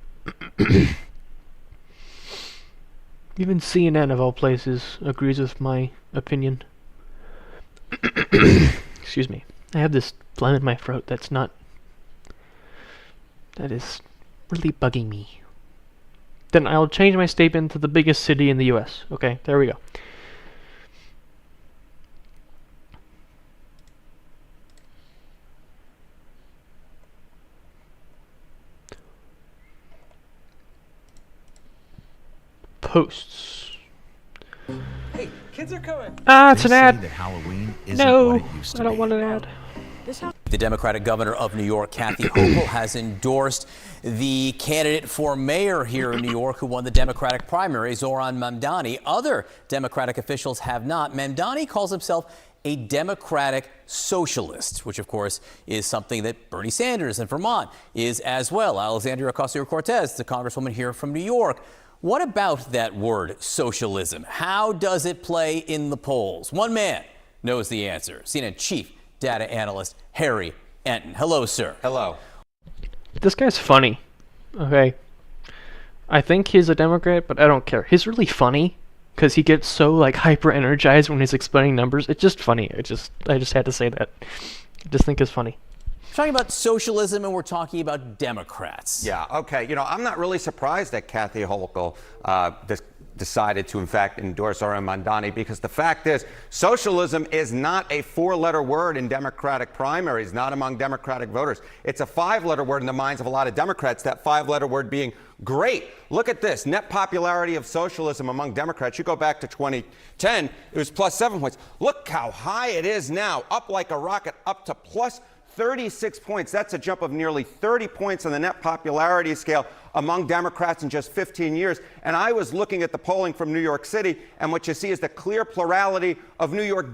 Even CNN of all places agrees with my opinion. Excuse me. I have this phlegm in my throat that is really bugging me. Then I'll change my statement to the biggest city in the US. Okay, there we go. Posts. Hey, kids are coming. Ah, it's an ad. That Halloween isn't No, what it used to I don't be. want an ad. The Democratic governor of New York, Kathy Hochul, has endorsed the candidate for mayor here in New York who won the Democratic primary, Zohran Mamdani. Other Democratic officials have not. Mamdani calls himself a Democratic socialist, which, of course, is something that Bernie Sanders in Vermont is as well. Alexandria Ocasio-Cortez, the congresswoman here from New York. What about that word, socialism? How does it play in the polls? One man knows the answer. CNN chief data analyst Harry Enton. Hello, sir. Hello. This guy's funny. Okay. I think he's a Democrat, but I don't care. He's really funny because he gets so like hyper energized when he's explaining numbers. It's just funny. I just had to say that. I just think it's funny. We're talking about socialism and we're talking about Democrats. Yeah, okay. I'm not really surprised that Kathy Hochul decided to, in fact, endorse Zohran Mamdani, because the fact is, socialism is not a four-letter word in Democratic primaries, not among Democratic voters. It's a five-letter word in the minds of a lot of Democrats, that five-letter word being great. Look at this, net popularity of socialism among Democrats. You go back to 2010, it was plus 7 points. Look how high it is now, up like a rocket, up to plus 36 points. That's a jump of nearly 30 points on the net popularity scale among Democrats in just 15 years. And I was looking at the polling from New York City, and what you see is the clear plurality of New York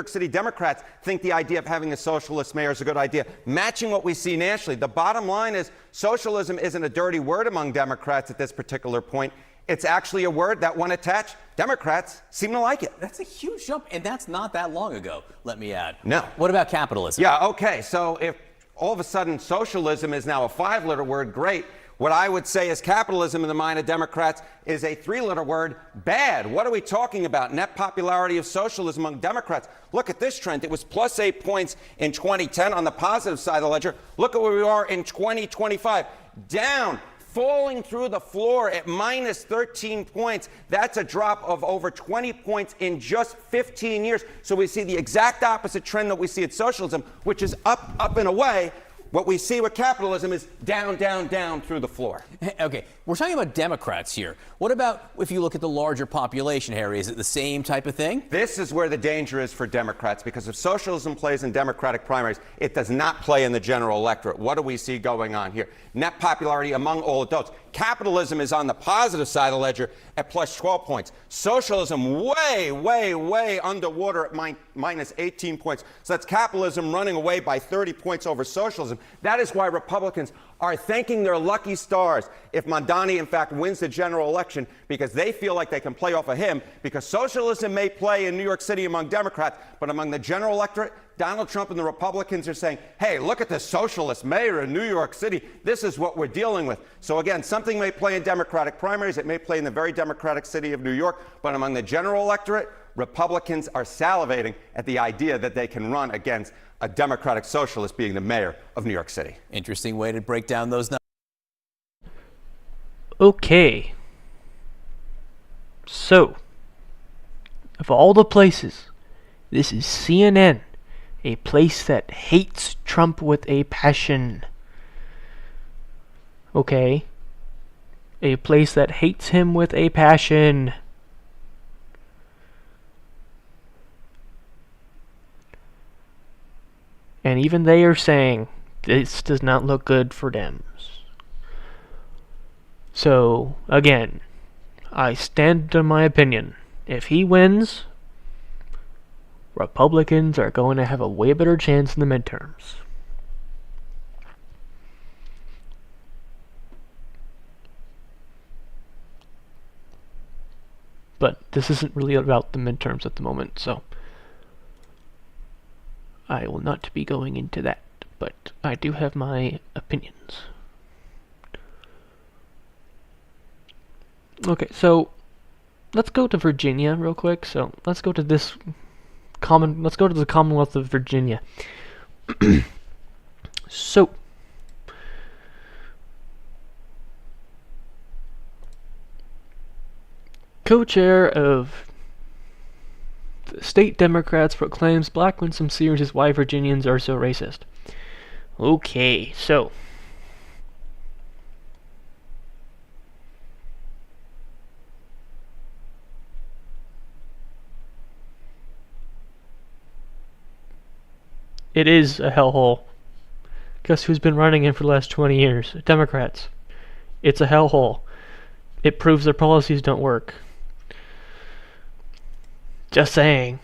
City Democrats think the idea of having a socialist mayor is a good idea, matching what we see nationally. The bottom line is socialism isn't a dirty word among Democrats at this particular point. It's actually a word that, when attached, Democrats seem to like it. That's a huge jump, and that's not that long ago, let me add. No. What about capitalism? Yeah, okay. So if all of a sudden socialism is now a 5-letter word. Great. What I would say is capitalism in the mind of Democrats is a 3-letter word. Bad. What are we talking about? Net popularity of socialism among Democrats. Look at this trend. It was plus 8 points in 2010 on the positive side of the ledger. Look at where we are in 2025. Down. Falling through the floor at minus 13 points. That's a drop of over 20 points in just 15 years. So we see the exact opposite trend that we see at socialism, which is up, up and away. What we see with capitalism is down, down, down through the floor. Okay, we're talking about Democrats here. What about if you look at the larger population, Harry? Is it the same type of thing? This is where the danger is for Democrats, because if socialism plays in Democratic primaries, it does not play in the general electorate. What do we see going on here? Net popularity among all adults. Capitalism is on the positive side of the ledger at plus 12 points. Socialism way, way, way underwater at minus 18 points. So that's capitalism running away by 30 points over socialism. That is why Republicans are thanking their lucky stars if Mamdani, in fact, wins the general election, because they feel like they can play off of him, because socialism may play in New York City among Democrats, but among the general electorate, Donald Trump and the Republicans are saying, hey, look at this socialist mayor in New York City. This is what we're dealing with. So again, something may play in Democratic primaries. It may play in the very Democratic city of New York, but among the general electorate, Republicans are salivating at the idea that they can run against a Democratic socialist being the mayor of New York City. Interesting way to break down those numbers. Okay. So, of all the places, this is CNN, a place that hates Trump with a passion. Okay? A place that hates him with a passion. And even they are saying this does not look good for Dems. So, again, I stand to my opinion. If he wins, Republicans are going to have a way better chance in the midterms. But this isn't really about the midterms at the moment, so I will not be going into that, but I do have my opinions. Okay, so let's go to Virginia real quick. So let's go to the Commonwealth of Virginia. So co-chair of the state Democrats proclaims Black Winsome Sears is why Virginians are so racist. Okay, so it is a hellhole. Guess who's been running it for the last 20 years? Democrats. It's a hellhole. It proves their policies don't work. Just saying.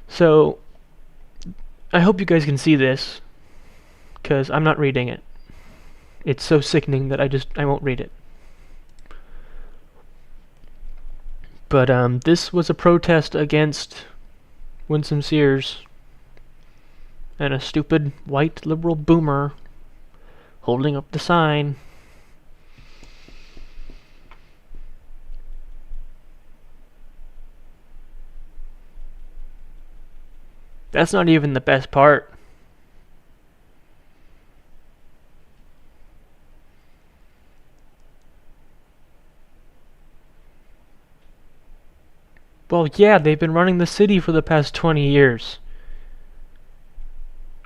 So, I hope you guys can see this, because I'm not reading it. It's so sickening that I won't read it. But this was a protest against Winsome Sears and a stupid white liberal boomer holding up the sign. That's not even the best part. Well, yeah, they've been running the city for the past 20 years.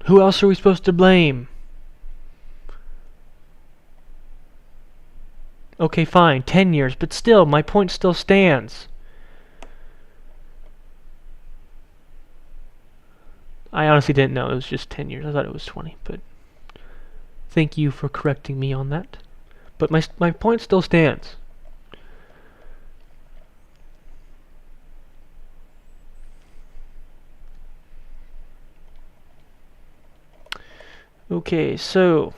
Who else are we supposed to blame? Okay, fine, 10 years, but still, my point still stands. I honestly didn't know it was just 10 years. I thought it was 20, but thank you for correcting me on that. But my point still stands. Okay, so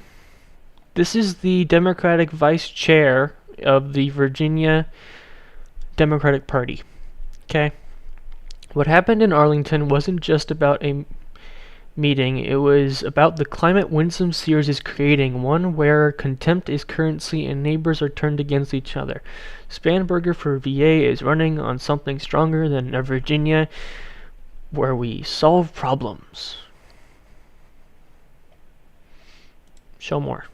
this is the Democratic Vice Chair of the Virginia Democratic Party. Okay? What happened in Arlington wasn't just about a meeting. It was about the climate Winsome Sears is creating, one where contempt is currency and neighbors are turned against each other. Spanberger for VA is running on something stronger than a Virginia, where we solve problems. Show more.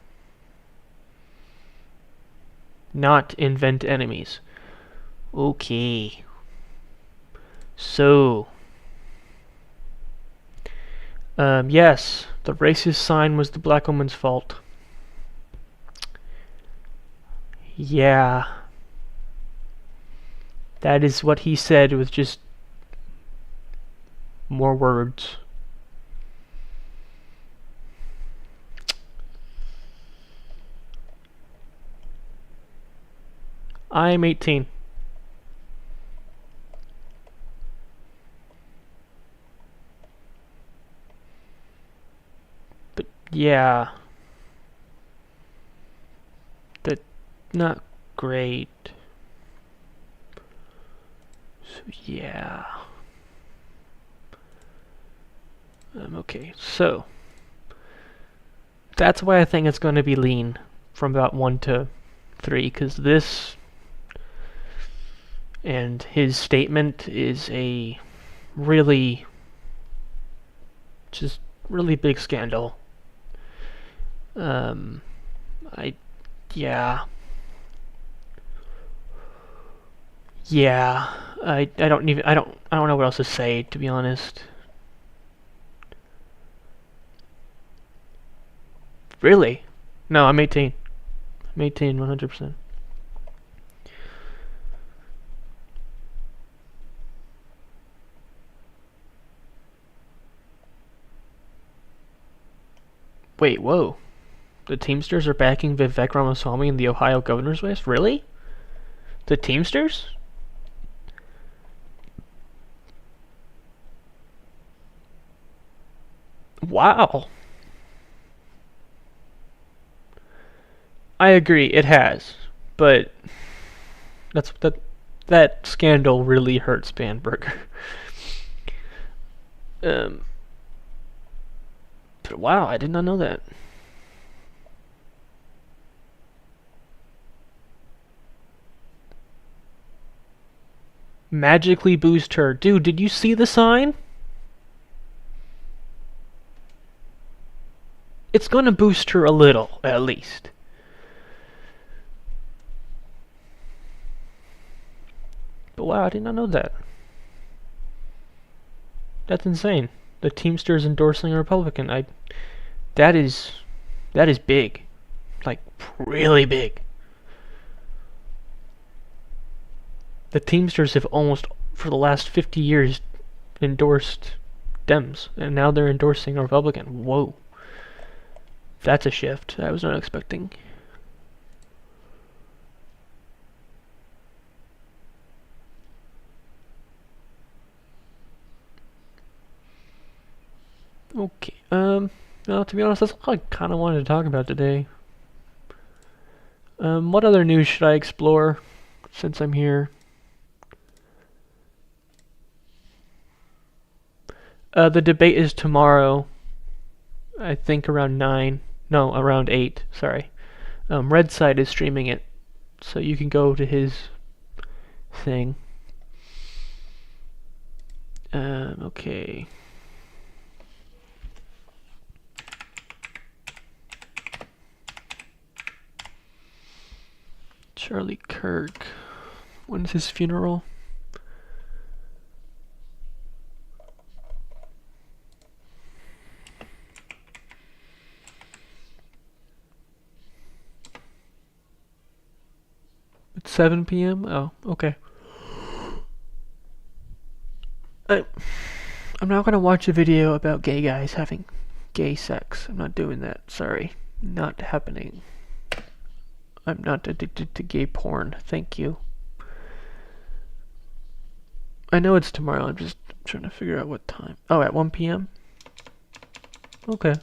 Not invent enemies. Okay. So, yes, the racist sign was the black woman's fault. Yeah. That is what he said with just more words. I'm 18. But yeah. That's not great. So yeah. Okay, so that's why I think it's going to be lean from about 1 to 3, because this and his statement is a really, just really big scandal. Yeah. Yeah. I don't know what else to say, to be honest. Really? No, I'm 18. I'm 18, 100%. Wait, whoa. The Teamsters are backing Vivek Ramaswamy in the Ohio governor's race? Really? The Teamsters? Wow. I agree, it has. But that scandal really hurt Spanberger. But wow, I did not know that. Magically boost her. Dude, did you see the sign? It's gonna boost her a little, at least. But wow, I did not know that. That's insane. The Teamsters endorsing a Republican. That is big. Like, really big. The Teamsters have almost, for the last 50 years, endorsed Dems, and now they're endorsing a Republican. Whoa. That's a shift I was not expecting. Okay, well, to be honest, that's all I kind of wanted to talk about today. What other news should I explore since I'm here? The debate is tomorrow. I think around 9. No, around 8, sorry. Red Side is streaming it, so you can go to his thing. Okay. Charlie Kirk. When's his funeral? It's 7 p.m.? Oh, okay. I'm not gonna watch a video about gay guys having gay sex. I'm not doing that. Sorry. Not happening. I'm not addicted to gay porn. Thank you. I know it's tomorrow. I'm just trying to figure out what time. Oh, at 1 p.m.? Okay.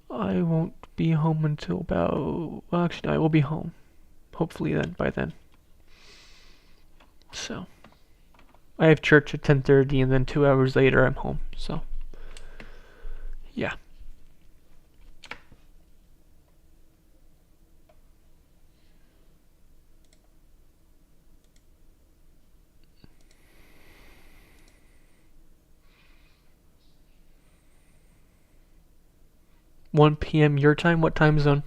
I won't be home until about... Well, actually, I will be home. Hopefully then, by then. So. I have church at 10:30, and then 2 hours later I'm home. So, yeah. One p.m. your time. What time zone?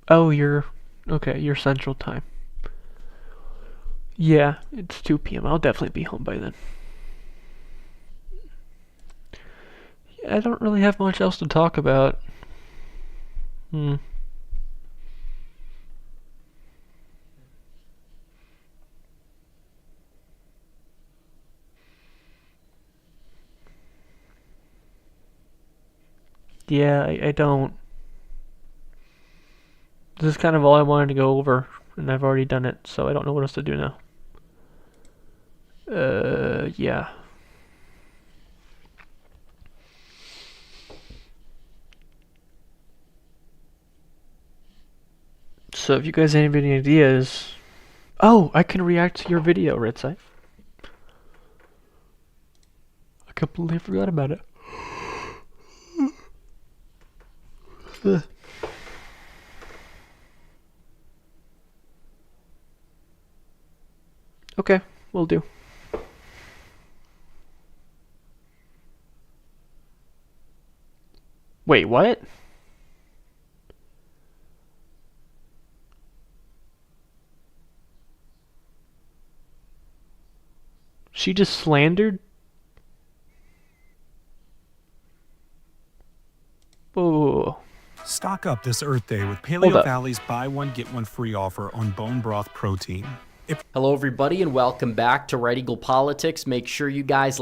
Oh, you're okay. You're Central Time. Yeah, it's 2 p.m. I'll definitely be home by then. I don't really have much else to talk about. Yeah, I don't. This is kind of all I wanted to go over, and I've already done it, so I don't know what else to do now. Yeah. So if you guys have any ideas... Oh, I can react to your video, Redside. I completely forgot about it. Okay, will do. Wait, what? She just slandered? Whoa. Stock up this Earth Day with Hold Paleo up. Valley's buy one get one free offer on bone broth protein. Hello, everybody, and welcome back to Right Eagle Politics. Make sure you guys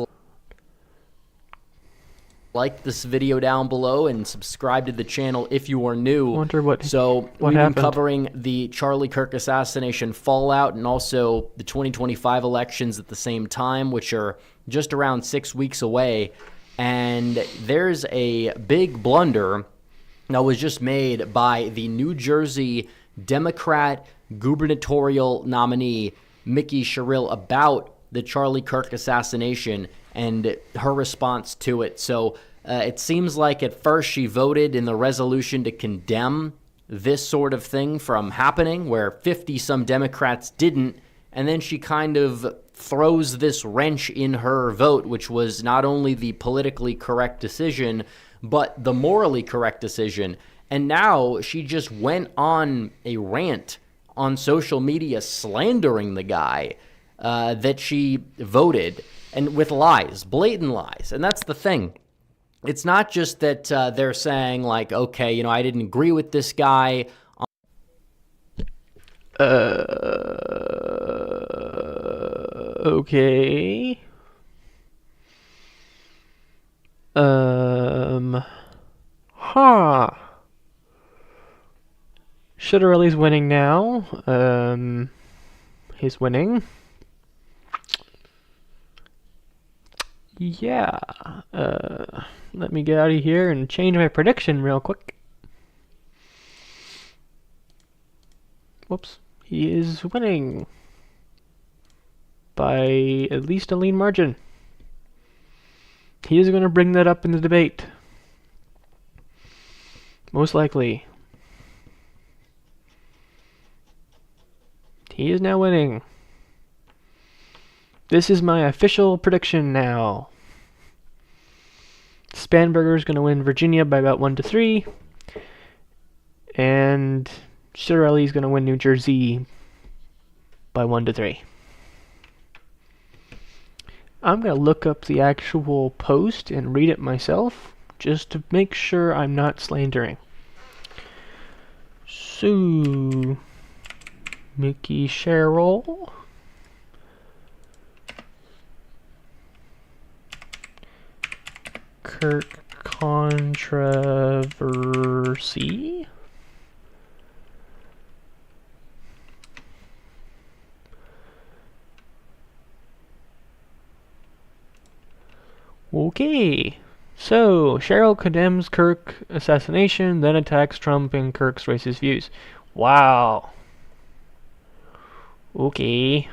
like this video down below and subscribe to the channel if you are new. Wonder what we've happened. been covering the Charlie Kirk assassination fallout and also the 2025 elections at the same time, which are just around 6 weeks away. And there's a big blunder that was just made by the New Jersey Democrat gubernatorial nominee, Mickey Sherrill, about the Charlie Kirk assassination and her response to it. So it seems like at first she voted in the resolution to condemn this sort of thing from happening, where 50-some Democrats didn't, and then she kind of throws this wrench in her vote, which was not only the politically correct decision, but the morally correct decision. And now she just went on a rant on social media slandering the guy that she voted, and with lies, blatant lies. And that's the thing. It's not just that they're saying, like, okay, you know, I didn't agree with this guy. Okay. Huh. Shitterelli's winning now. He's winning. Yeah. Let me get out of here and change my prediction real quick. Whoops. He is winning by at least a lean margin. He is going to bring that up in the debate. Most likely. He is now winning. This is my official prediction now. Spanberger is going to win Virginia by about 1-3. And Shirley is going to win New Jersey by 1-3. I'm going to look up the actual post and read it myself, just to make sure I'm not slandering. So, Mickey Sherrill. Kirk controversy. Okay. So, Cheryl condemns Kirk assassination, then attacks Trump and Kirk's racist views. Wow. Okay.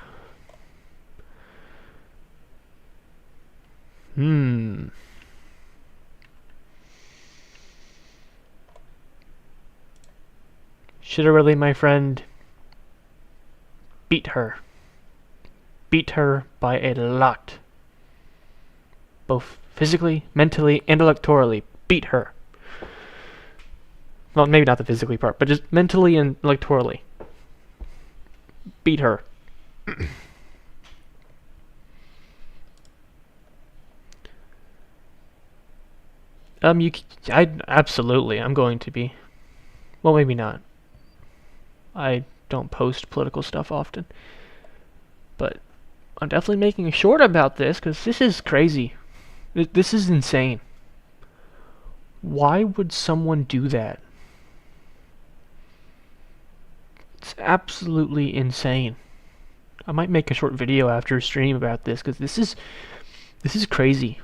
Should have really, my friend, beat her. Beat her by a lot. Both physically, mentally, and electorally. Beat her. Well, maybe not the physically part, but just mentally and electorally. Beat her. Absolutely, I'm going to be. Well, maybe not. I don't post political stuff often. But I'm definitely making a short about this, because this is crazy. This is insane. Why would someone do that? It's absolutely insane. I might make a short video after a stream about this, because this is crazy.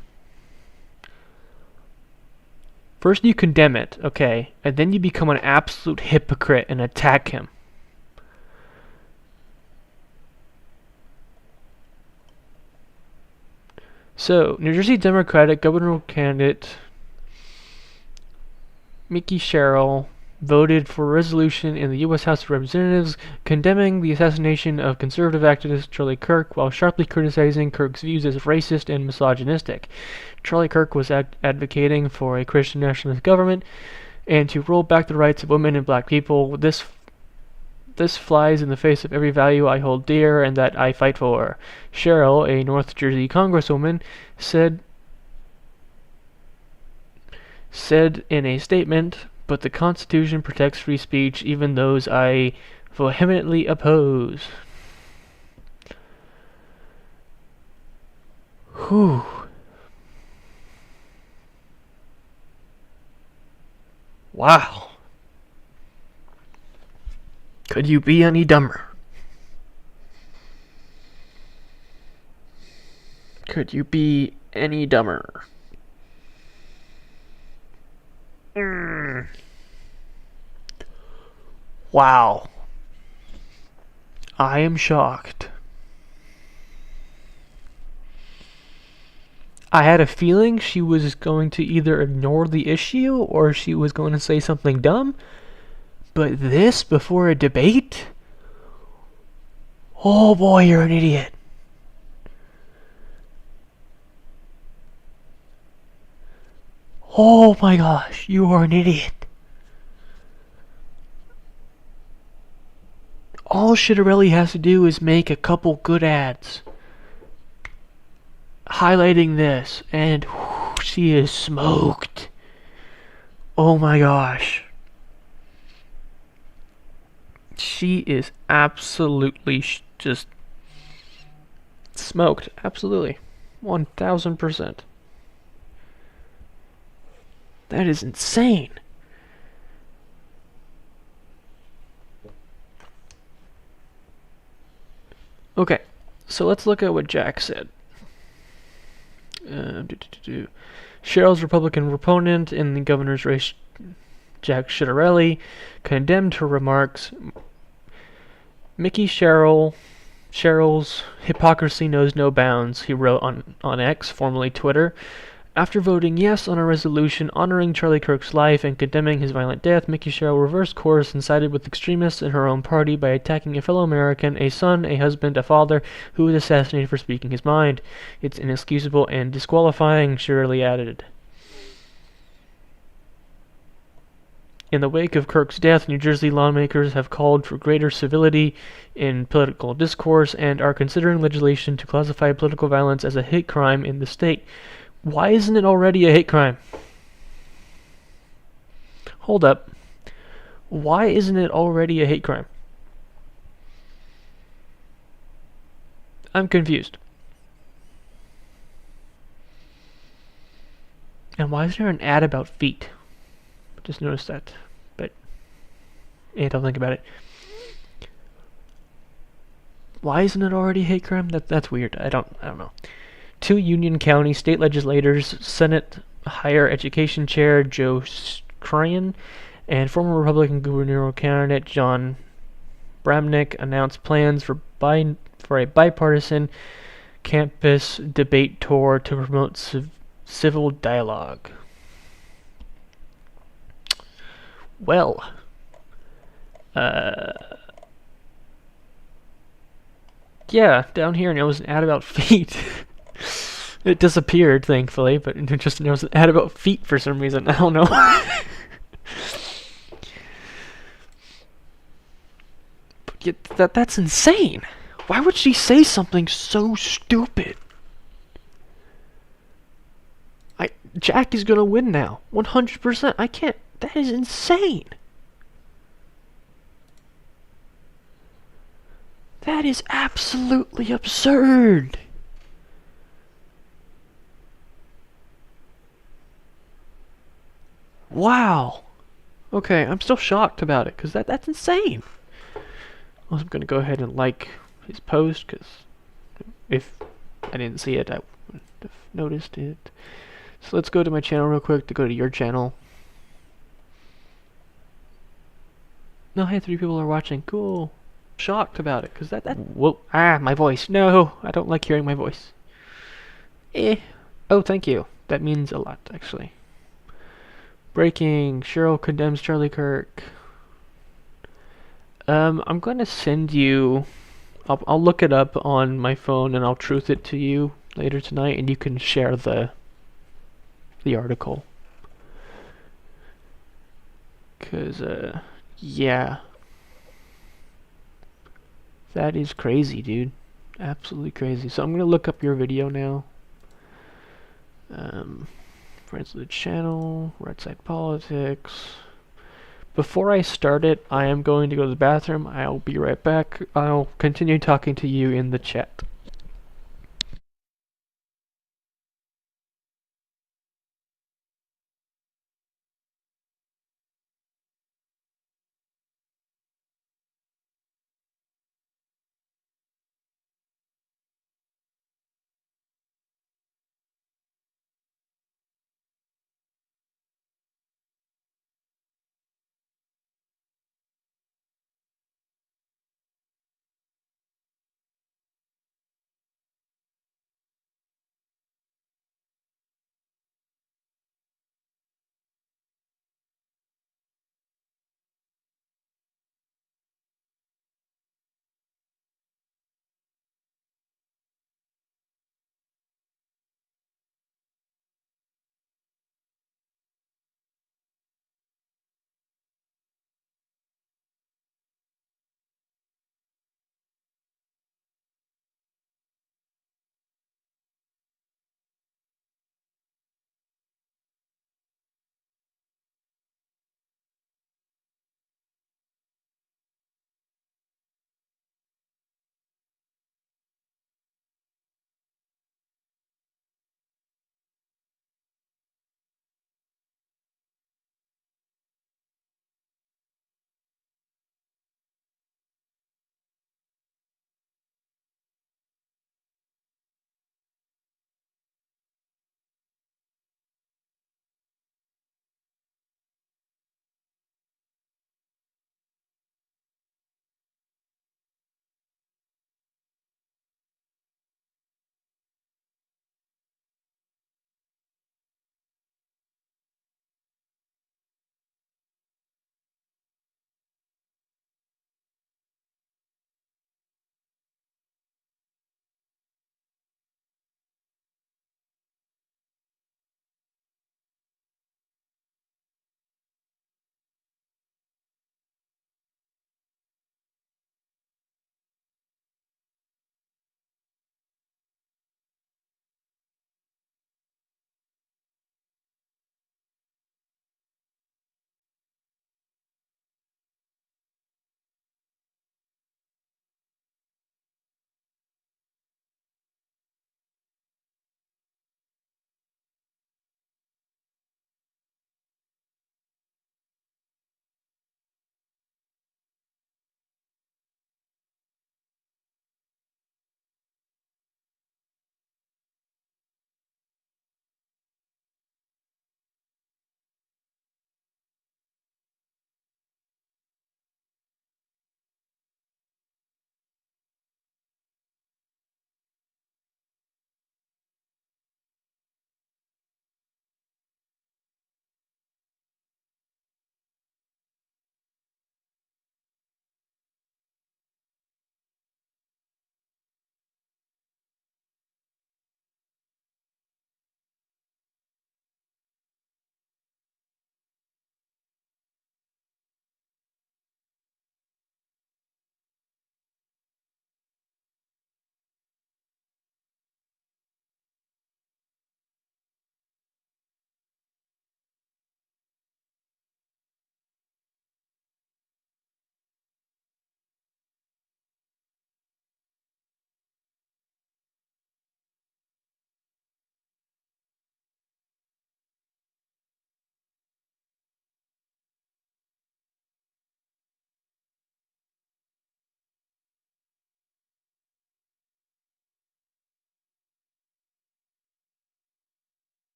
First you condemn it, okay, and then you become an absolute hypocrite and attack him. So, New Jersey Democratic governor candidate Mickey Sherrill voted for a resolution in the U.S. House of Representatives condemning the assassination of conservative activist Charlie Kirk while sharply criticizing Kirk's views as racist and misogynistic. Charlie Kirk was advocating for a Christian nationalist government and to roll back the rights of women and black people. This flies in the face of every value I hold dear and that I fight for. Cheryl, a North Jersey congresswoman, said in a statement, "But the Constitution protects free speech, even those I vehemently oppose." Whew. Wow. Could you be any dumber? Could you be any dumber? Wow. I am shocked. I had a feeling she was going to either ignore the issue or she was going to say something dumb. But this before a debate? Oh boy, you're an idiot. Oh my gosh, you are an idiot. All Schiaparelli has to do is make a couple good ads highlighting this, and whew, she is smoked. Oh my gosh. She is absolutely just smoked. Absolutely. 1000%. That is insane. Okay, so let's look at what Jack said. Cheryl's Republican opponent in the governor's race, Jack Schiaparelli, condemned her remarks. Mickey Cheryl's hypocrisy knows no bounds, he wrote on X, formerly Twitter. After voting yes on a resolution honoring Charlie Kirk's life and condemning his violent death, Mickey Sherrill reversed course and sided with extremists in her own party by attacking a fellow American, a son, a husband, a father, who was assassinated for speaking his mind. It's inexcusable and disqualifying, Shirley added. In the wake of Kirk's death, New Jersey lawmakers have called for greater civility in political discourse and are considering legislation to classify political violence as a hate crime in the state. Why isn't it already a hate crime? Hold up. Why isn't it already a hate crime? I'm confused. And why is there an ad about feet? Just noticed that, but don't think about it. Why isn't it already a hate crime? That's weird. I don't know. Two Union County state legislators, Senate Higher Education Chair Joe Cryan and former Republican gubernatorial candidate John Bramnick announced plans for a bipartisan campus debate tour to promote civil dialogue. Well, yeah, down here, and it was an ad about feet. It disappeared, thankfully, but it was an ad about feet for some reason. I don't know. But yet, that's insane. Why would she say something so stupid? Jack is gonna win now, 100%. I can't. That is insane. That is absolutely absurd. Wow. Okay, I'm still shocked about it because that's insane. Well, I'm gonna go ahead and like his post because if I didn't see it, I would have noticed it. So let's go to my channel real quick to go to your channel. No, hey, 3 people are watching. Cool. Shocked about it because that whoa, my voice. No, I don't like hearing my voice. Oh, thank you. That means a lot, actually. Breaking. Cheryl condemns Charlie Kirk. I'm gonna send you. I'll look it up on my phone and I'll truth it to you later tonight, and you can share the article. Cause yeah, that is crazy, dude. Absolutely crazy. So I'm gonna look up your video now. Friends of the channel, Right Side Politics. Before I start it, I am going to go to the bathroom. I'll be right back. I'll continue talking to you in the chat.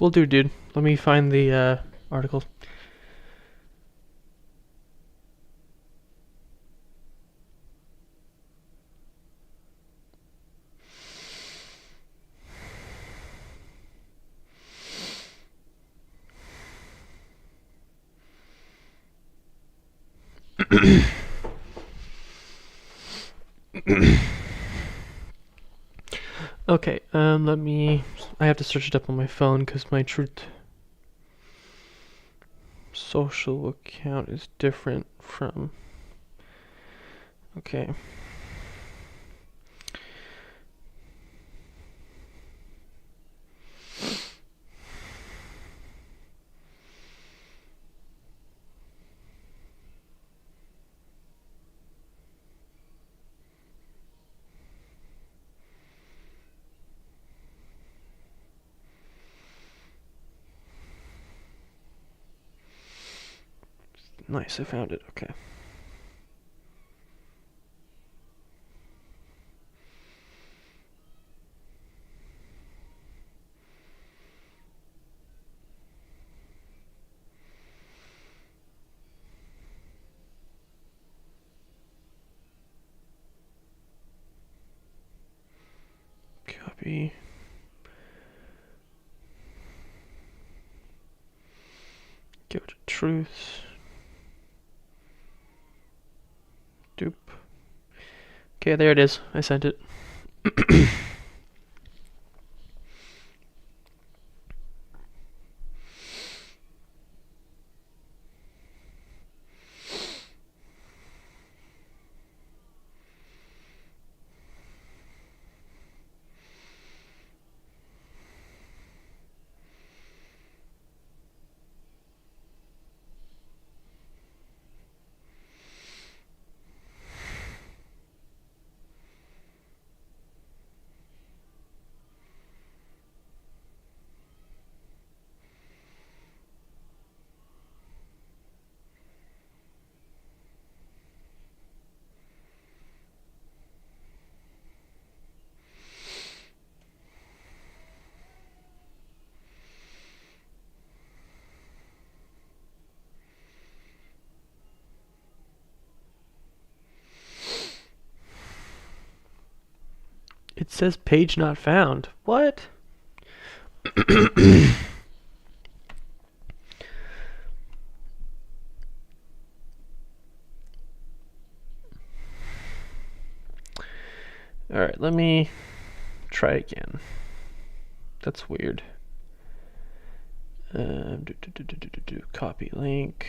Will do, dude. Let me find the article. Okay, let me... I have to search it up on my phone because my Truth Social account is different from... Okay. Nice, I found it. Okay. Copy. Go to truth. Doop. Okay, there it is. I sent it. It says page not found. What? Alright, let me try again. That's weird. Copy link.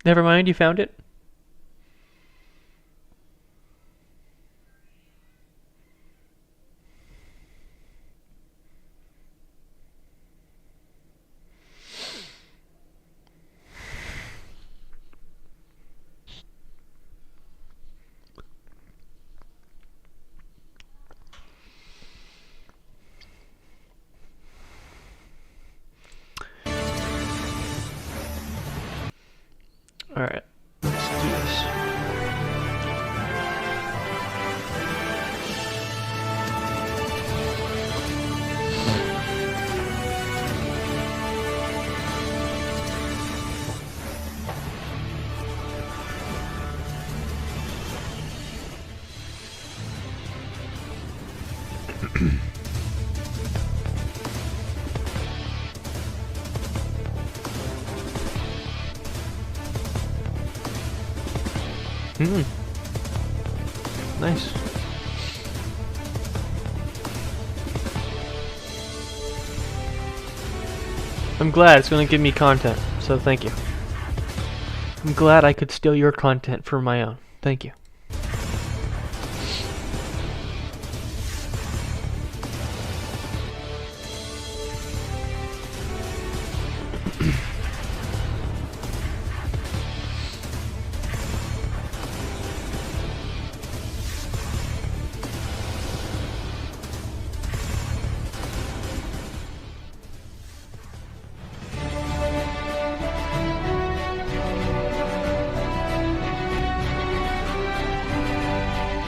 Never mind, you found it? Alright, let's do this. Nice. I'm glad it's going to give me content, so thank you. I'm glad I could steal your content for my own. Thank you.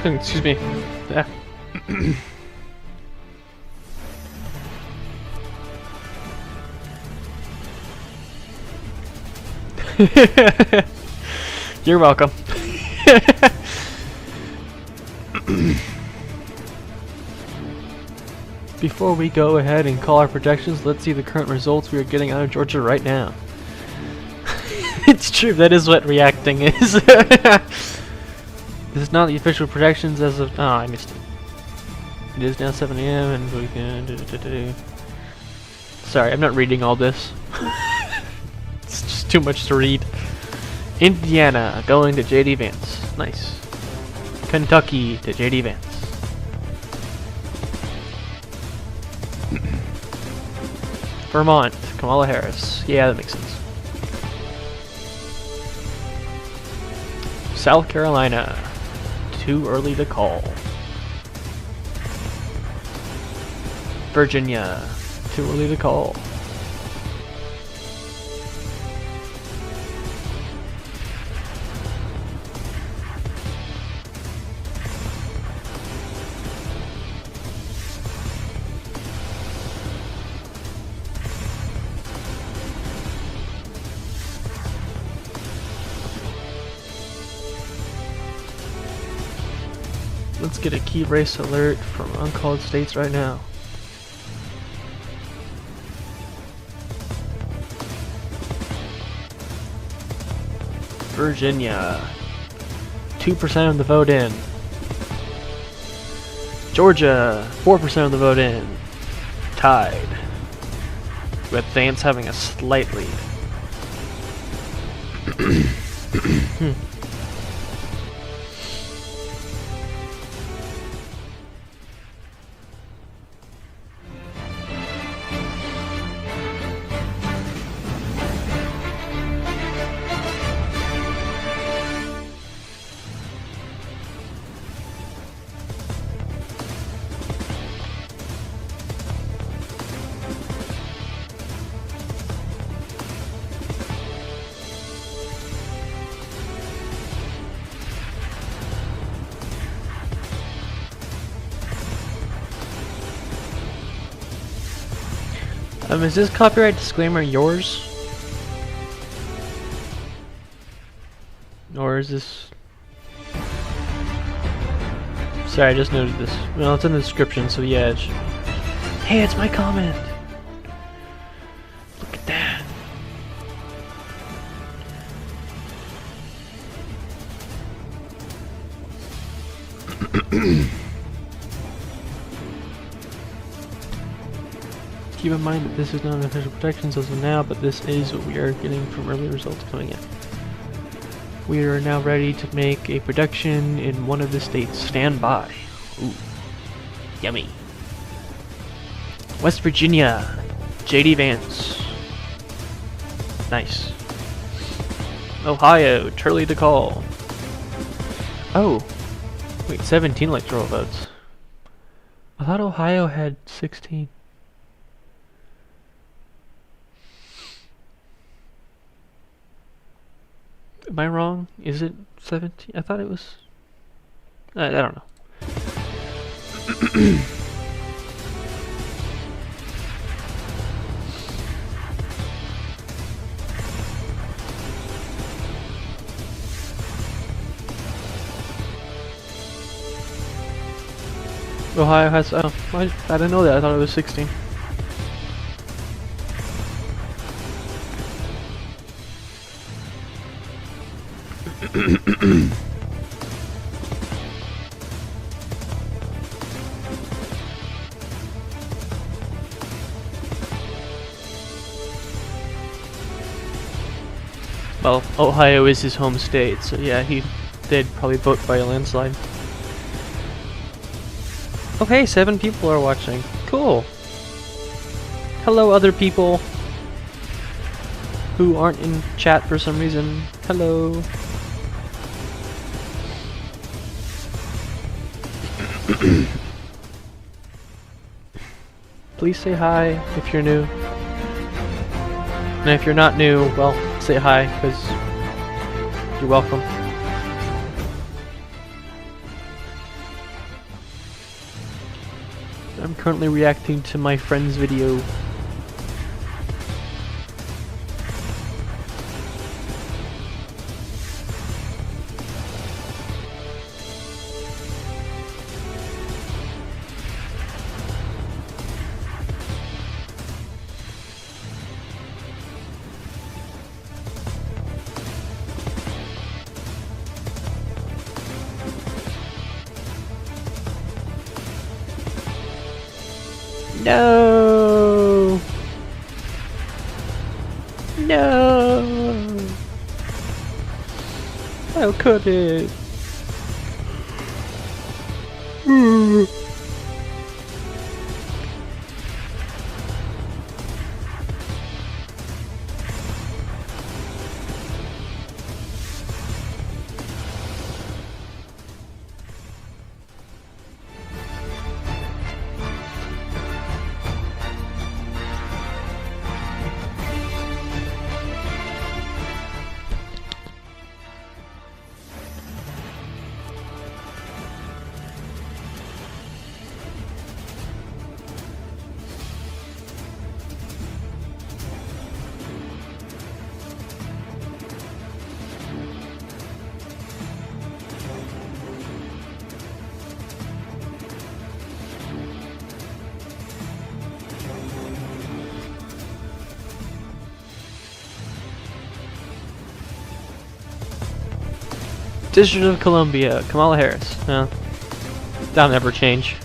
Excuse me. Yeah. You're welcome. Before we go ahead and call our projections, let's see the current results we are getting out of Georgia right now. It's true, that is what reacting is. This is not the official projections as of... Oh, I missed it. It is now 7 a.m. and we can... Sorry, I'm not reading all this. It's just too much to read. Indiana going to JD Vance. Nice. Kentucky to JD Vance. Vermont, Kamala Harris. Yeah, that makes sense. South Carolina, too early to call. Virginia, too early to call. Let's get a key race alert from uncalled states right now. Virginia, 2% of the vote in. Georgia, 4% of the vote in. Tied, with Vance having a slight lead. Is this copyright disclaimer yours? Or is this... Sorry, I just noted this. Well, it's in the description, so yeah. Hey, it's my comment! Look at that. Keep in mind that this is not an official protections as of now, but this is what we are getting from early results coming in. We are now ready to make a production in one of the states. Stand by. Ooh. Yummy. West Virginia. JD Vance. Nice. Ohio. Turley to call. Oh. Wait, 17 electoral votes. I thought Ohio had 16. Am I wrong? Is it 17? I thought it was... I don't know. Ohio has... Oh, I didn't know that. I thought it was 16. Well, Ohio is his home state, so yeah, they'd probably vote by a landslide. Okay, 7 people are watching. Cool. Hello, other people who aren't in chat for some reason. Hello. Please say hi if you're new. And if you're not new, well, say hi, because you're welcome. I'm currently reacting to my friend's video. No! No! How could it? District of Columbia, Kamala Harris. No, that'll never change.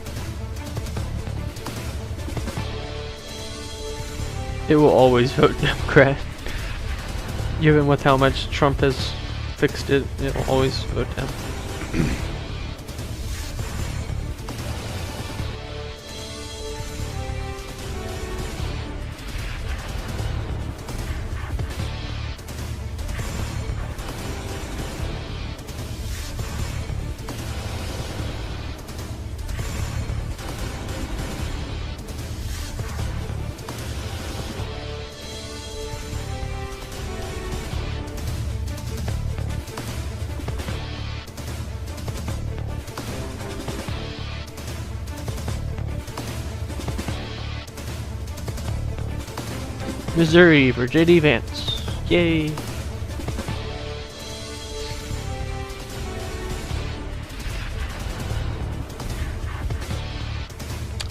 It will always vote Democrat. Even with how much Trump has fixed it, it will always vote Dem. Missouri for JD Vance. Yay.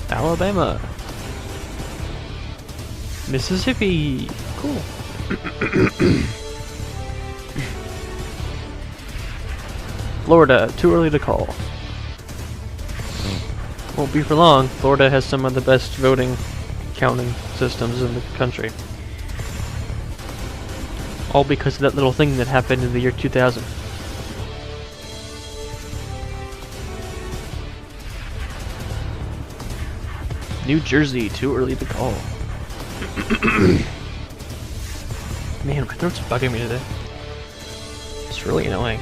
Alabama. Mississippi. Cool. Florida. Too early to call. Won't be for long. Florida has some of the best voting counting systems in the country. All because of that little thing that happened in the year 2000. New Jersey, too early to call. Man, my throat's bugging me today. It's really annoying.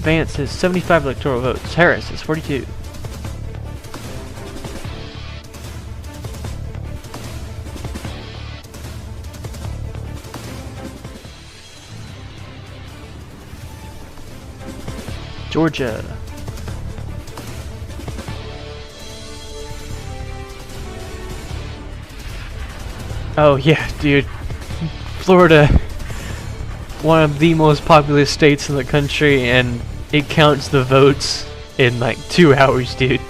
Vance has 75 electoral votes. Harris has 42. Georgia. Oh yeah, dude. Florida, one of the most populous states in the country, and it counts the votes in like 2 hours, dude.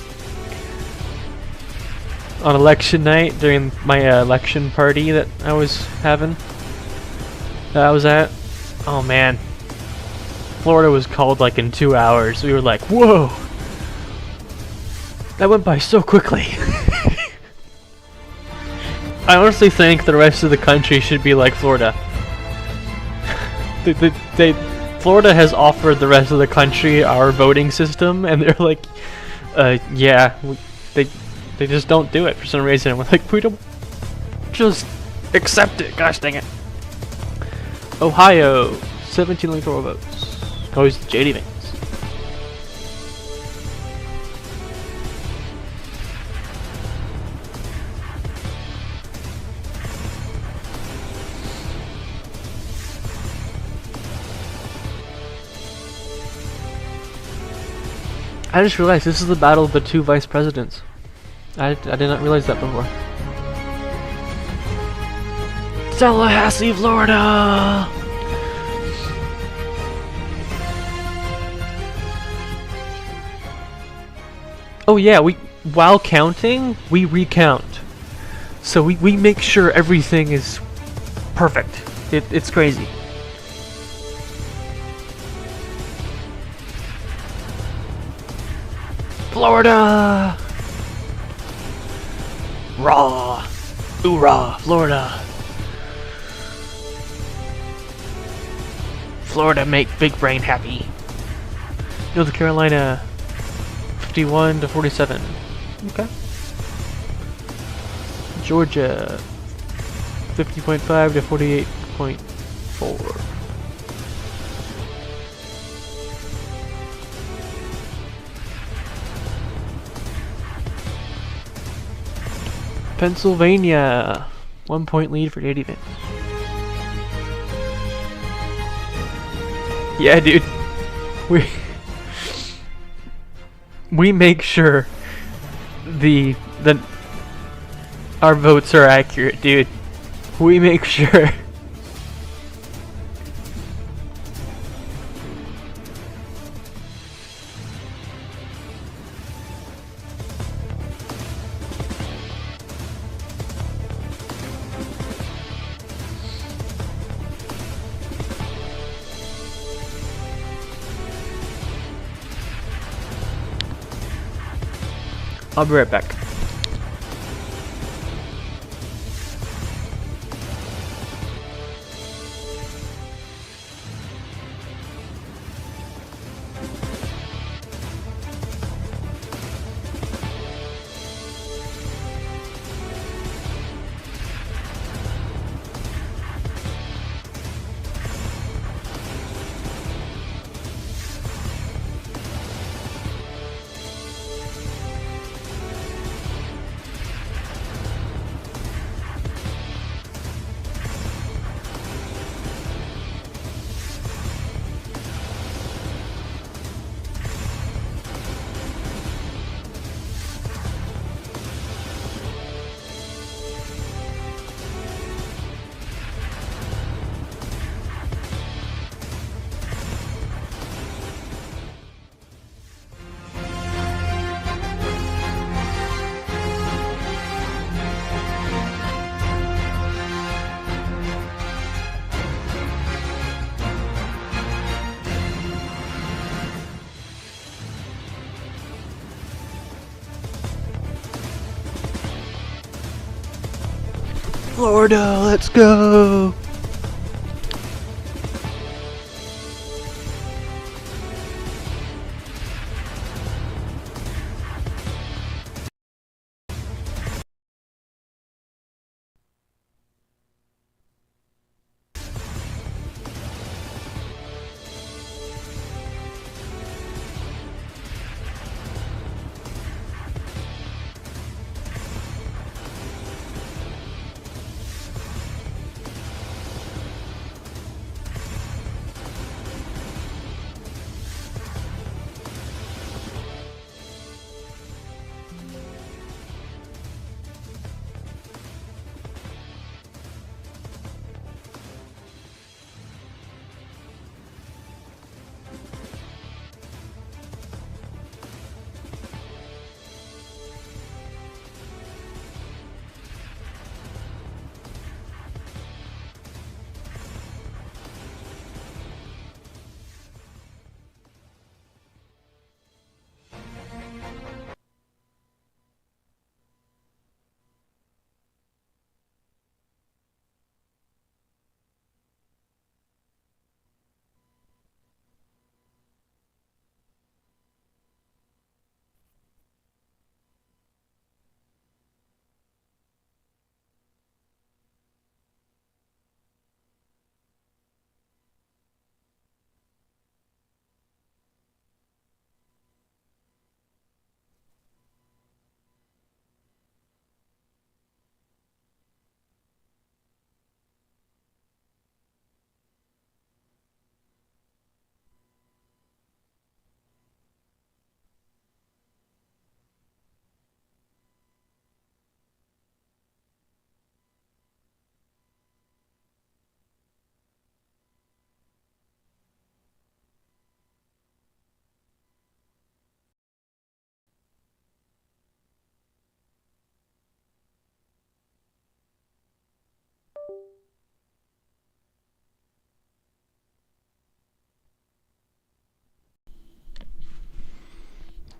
On election night, during my election party that I was having, that I was at, oh man, Florida was called like in 2 hours. We were like, whoa, that went by so quickly. I honestly think the rest of the country should be like Florida. Florida has offered the rest of the country our voting system, and they're like, yeah, they just don't do it for some reason. We're like, we don't just accept it. Gosh dang it. Ohio, 17 electoral votes. Oh, he's JD Vance. I just realized this is the battle of the two vice presidents. I did not realize that before. Tallahassee, Florida! Oh yeah, while counting, we recount. So we make sure everything is perfect. It's crazy. Florida! Raw! Hoorah! Florida! Florida make Big Brain happy. North Carolina 51 to 47. Okay. Georgia 50.5 to 48.4. Pennsylvania 1 point lead for JD Vance. Yeah, dude. We make sure our votes are accurate, dude. We make sure. I'll be right back. Florida, let's go!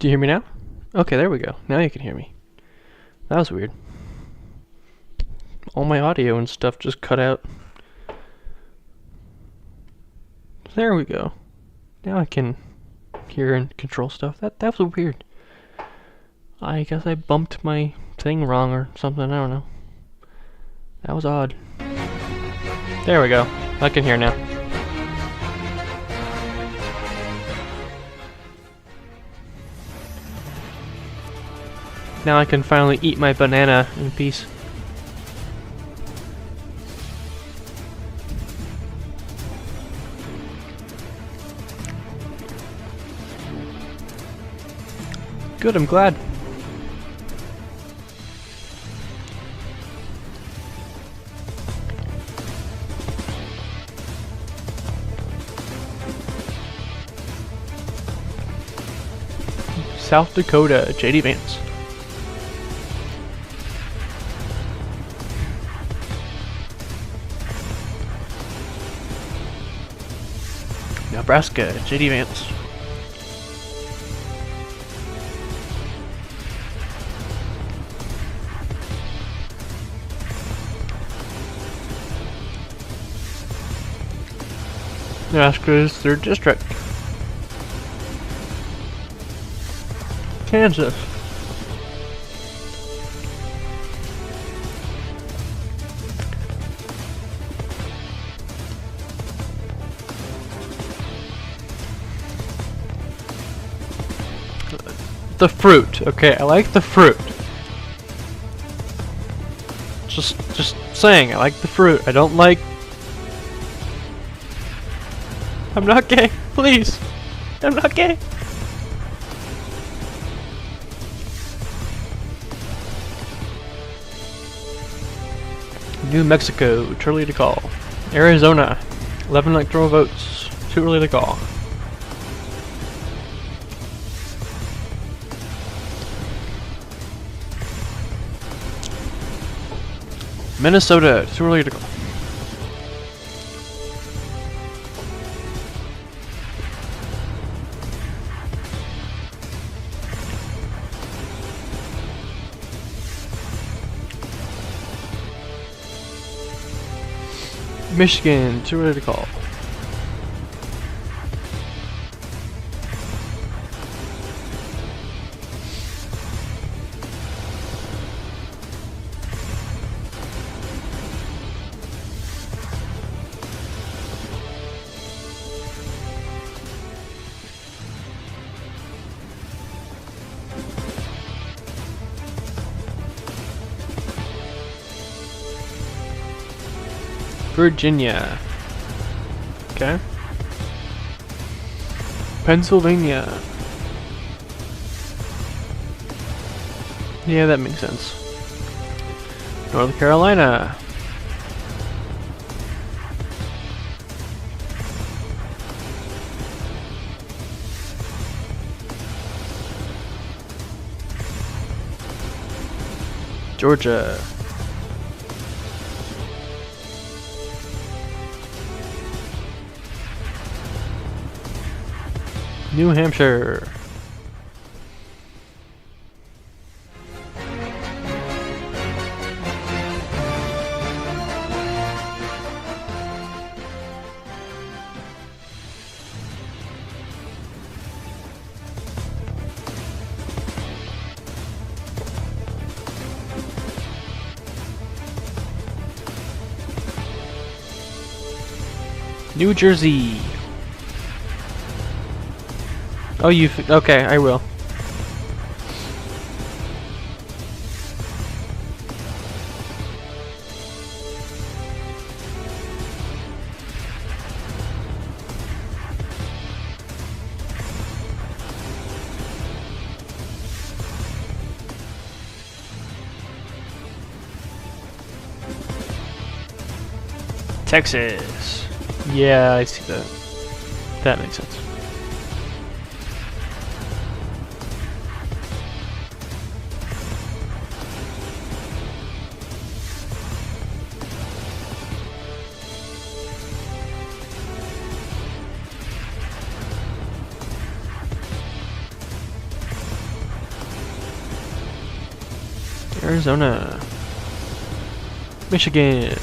Do you hear me now? Okay, there we go. Now you can hear me. That was weird. All my audio and stuff just cut out. There we go. Now I can hear and control stuff. That was weird. I guess I bumped my thing wrong or something. I don't know. That was odd. There we go. I can hear now. Now I can finally eat my banana in peace. Good, I'm glad. South Dakota, JD Vance. Nebraska, JD Vance. Nebraska's 3rd district. Kansas. The fruit. Okay, I like the fruit. Just saying, I like the fruit. I don't like... I'm not gay. Please. I'm not gay. New Mexico, too early to call. Arizona, 11 electoral votes, too early to call. Minnesota, too early to call. Michigan, too early to call. Virginia. Okay. Pennsylvania. Yeah, that makes sense. North Carolina. Georgia. New Hampshire. New Jersey. Oh, okay, I will. Texas. Yeah, I see that. That makes sense. Arizona. Michigan.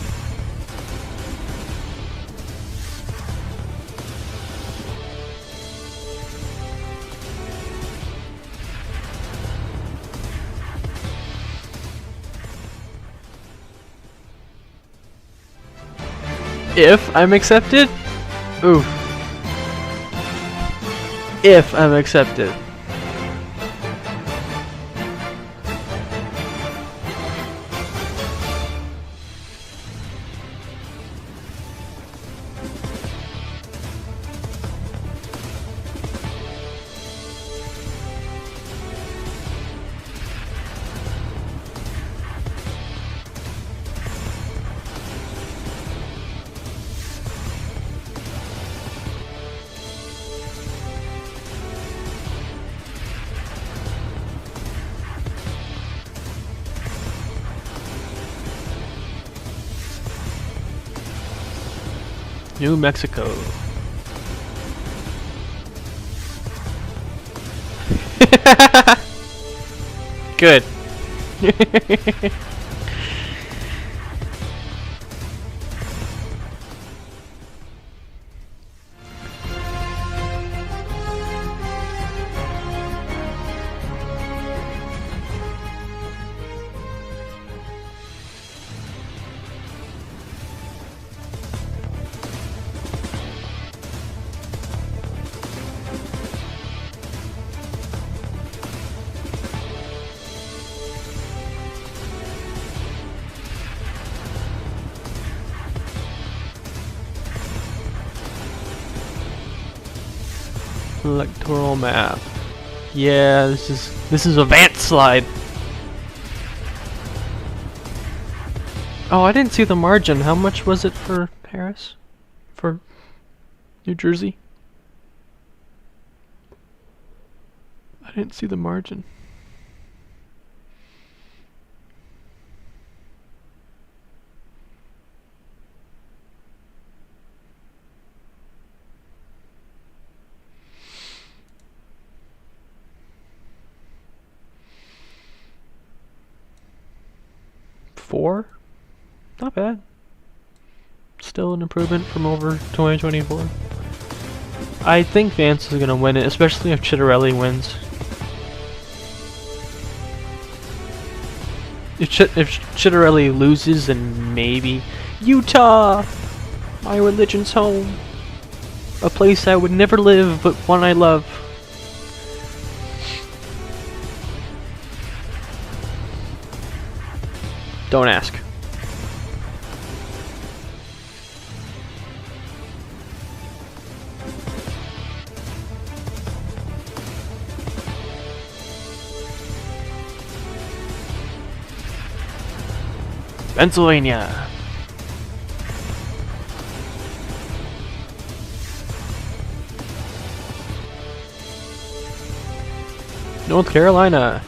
If I'm accepted? Oof. If I'm accepted. New Mexico. Good. Electoral map. Yeah, this is a Vance slide. Oh, I didn't see the margin. How much was it for Harris? For New Jersey? I didn't see the margin. Four? Not bad. Still an improvement from over 2024. I think Vance is going to win it, especially if Chitterelli wins. If Chitterelli loses, then maybe Utah, my religion's home, a place I would never live, but one I love. Don't ask. Pennsylvania. North Carolina.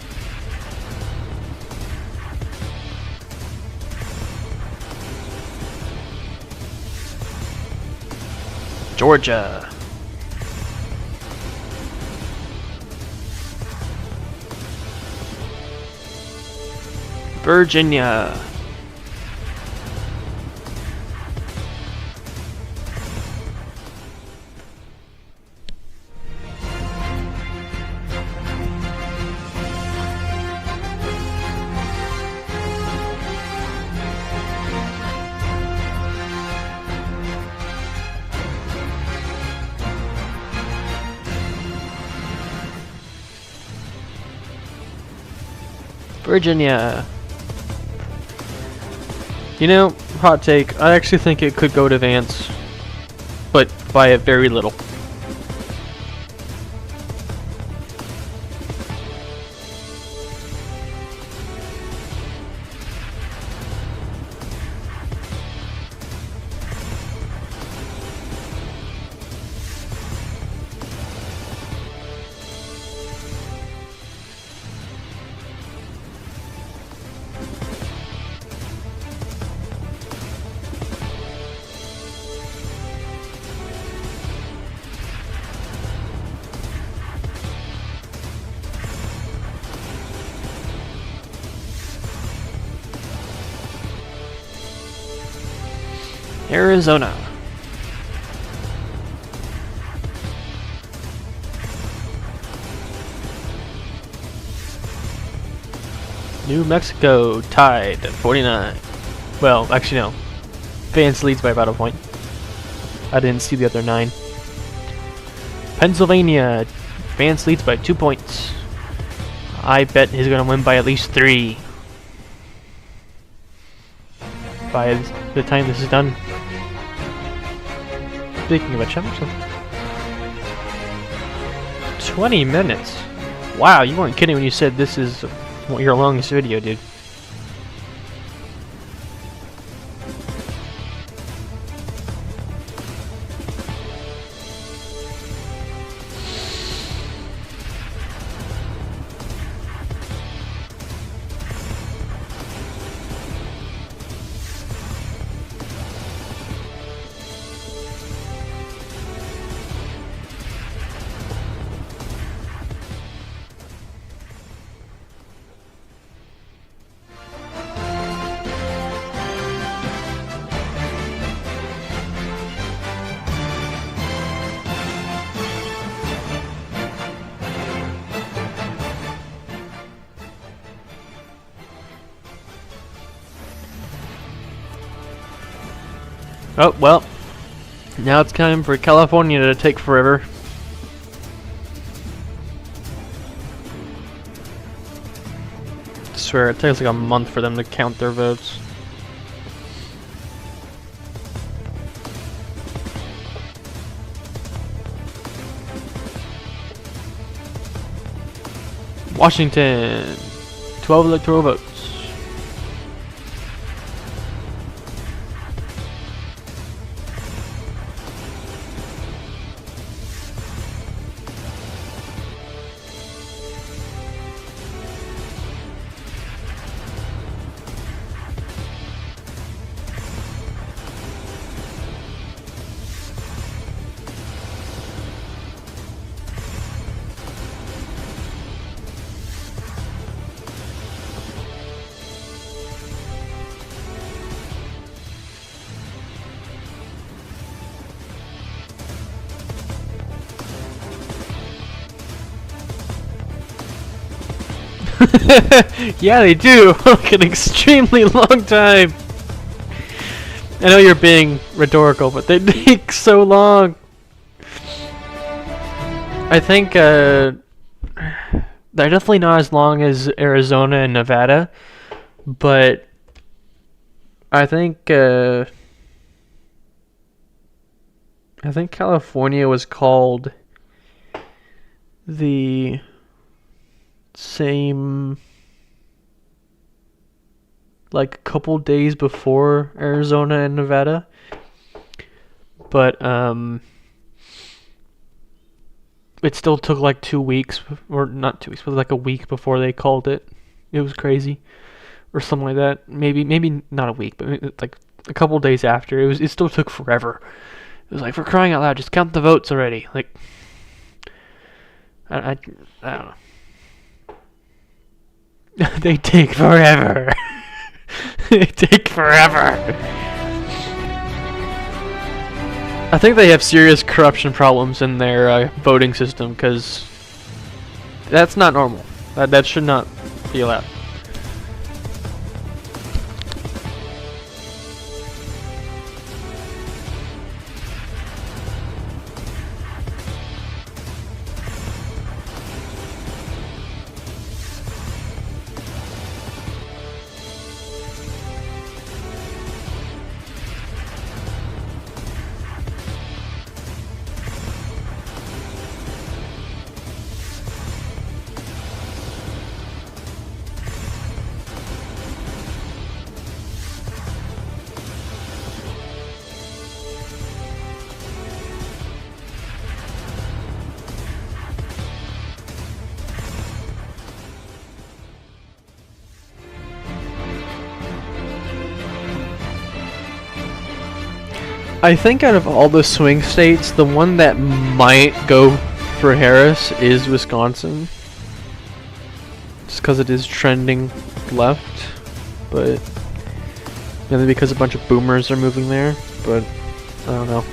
Georgia. Virginia. Virginia. You know, hot take, I actually think it could go to Vance, but by a very little. Arizona. New Mexico tied at 49. Well, actually no. Vance leads by about a point. I didn't see the other 9. Pennsylvania, Vance leads by 2 points. I bet he's going to win by at least 3 by the time this is done. Speaking of a championship, 20 minutes. Wow, you weren't kidding when you said this is your longest video, dude. Oh, well, now it's time for California to take forever. I swear, it takes like a month for them to count their votes. Washington, 12 electoral votes. Yeah, they do. Like an extremely long time. I know you're being rhetorical, but they take so long. I think they're definitely not as long as Arizona and Nevada, but I think California was called the same, like a couple days before Arizona and Nevada, but it still took like 2 weeks, or not 2 weeks, but like a week before they called it. It was crazy, or something like that. Maybe not a week, but like a couple days after. It still took forever. It was like, for crying out loud, just count the votes already. Like, I don't know. They take forever. They take forever. I think they have serious corruption problems in their voting system, because that's not normal. That should not be allowed. I think out of all the swing states, the one that might go for Harris is Wisconsin. Just because it is trending left, but mainly because a bunch of boomers are moving there. but I don't know.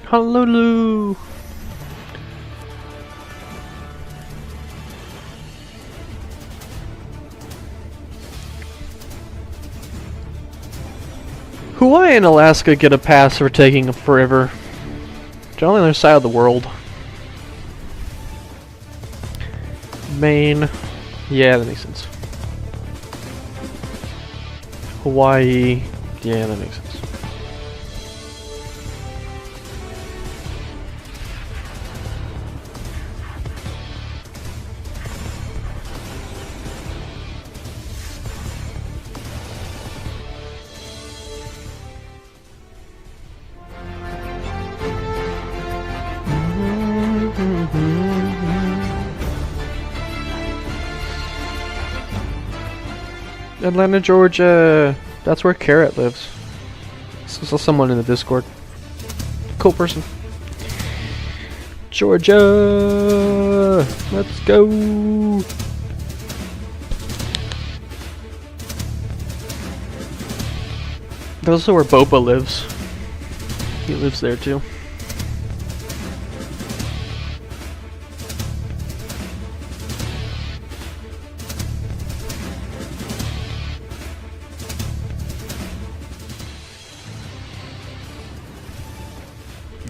Honolulu. Hawaii and Alaska get a pass for taking forever. They're on the other side of the world. Maine. Yeah, that makes sense. Hawaii. Yeah, that makes sense. Atlanta, Georgia. That's where Carrot lives. This is someone in the Discord. Cool person. Georgia. Let's go. That's also where Boba lives. He lives there too.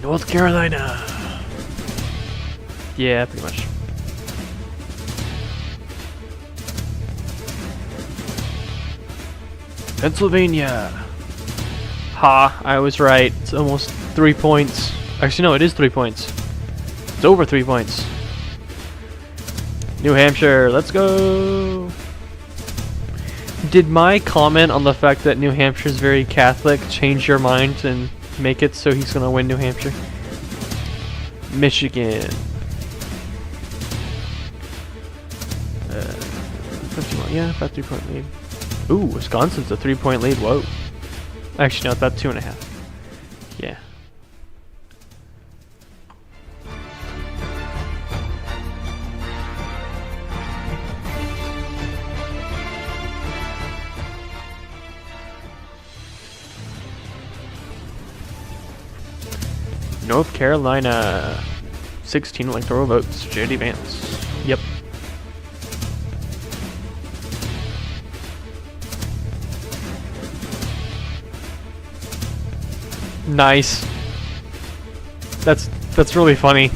North Carolina. Yeah, pretty much. Pennsylvania. Ha, I was right. It's almost 3 points. Actually, no, it is 3 points. It's over 3 points. New Hampshire, let's go. Did my comment on the fact that New Hampshire is very Catholic change your mind and make it so he's gonna win New Hampshire? Michigan. 51, yeah, about 3-point lead. Ooh, Wisconsin's a 3-point lead. Whoa. Actually, no, about 2.5. Yeah. North Carolina, 16 electoral votes. J.D. Vance. Yep. Nice. That's really funny.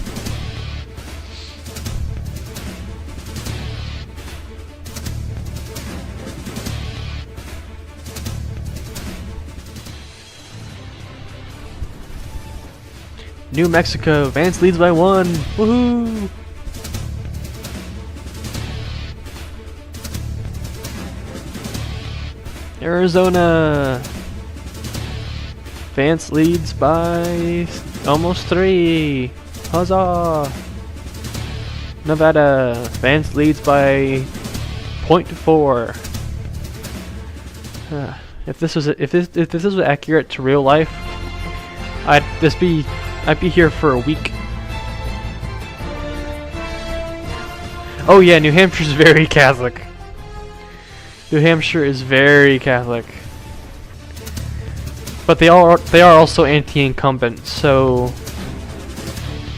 New Mexico, Vance leads by 1. Woohoo! Arizona. Vance leads by almost 3. Huzzah! Nevada. Vance leads by 0.4. If this was accurate to real life, I'd be here for a week. Oh yeah, New Hampshire's very Catholic. New Hampshire is very Catholic. But they are also anti-incumbent, so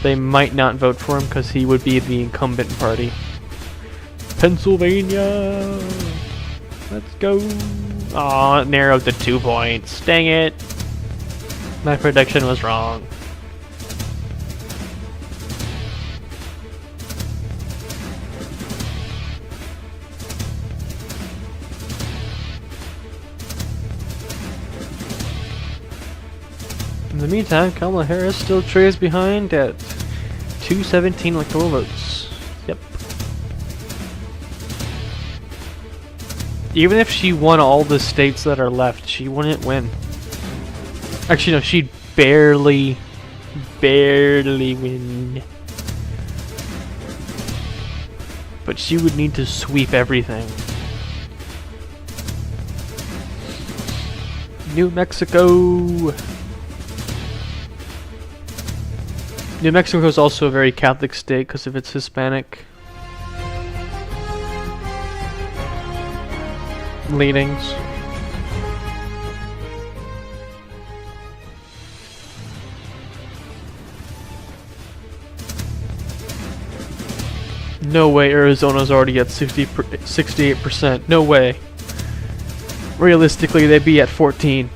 they might not vote for him because he would be the incumbent party. Pennsylvania, let's go. Aw, it narrowed to 2 points. Dang it. My prediction was wrong. In the meantime, Kamala Harris still trails behind at 217 electoral votes. Yep. Even if she won all the states that are left, she wouldn't win. Actually, no, she'd barely win. But she would need to sweep everything. New Mexico. New Mexico is also a very Catholic state because of its Hispanic leanings. No way Arizona's already at 68%. No way. Realistically, they'd be at 14.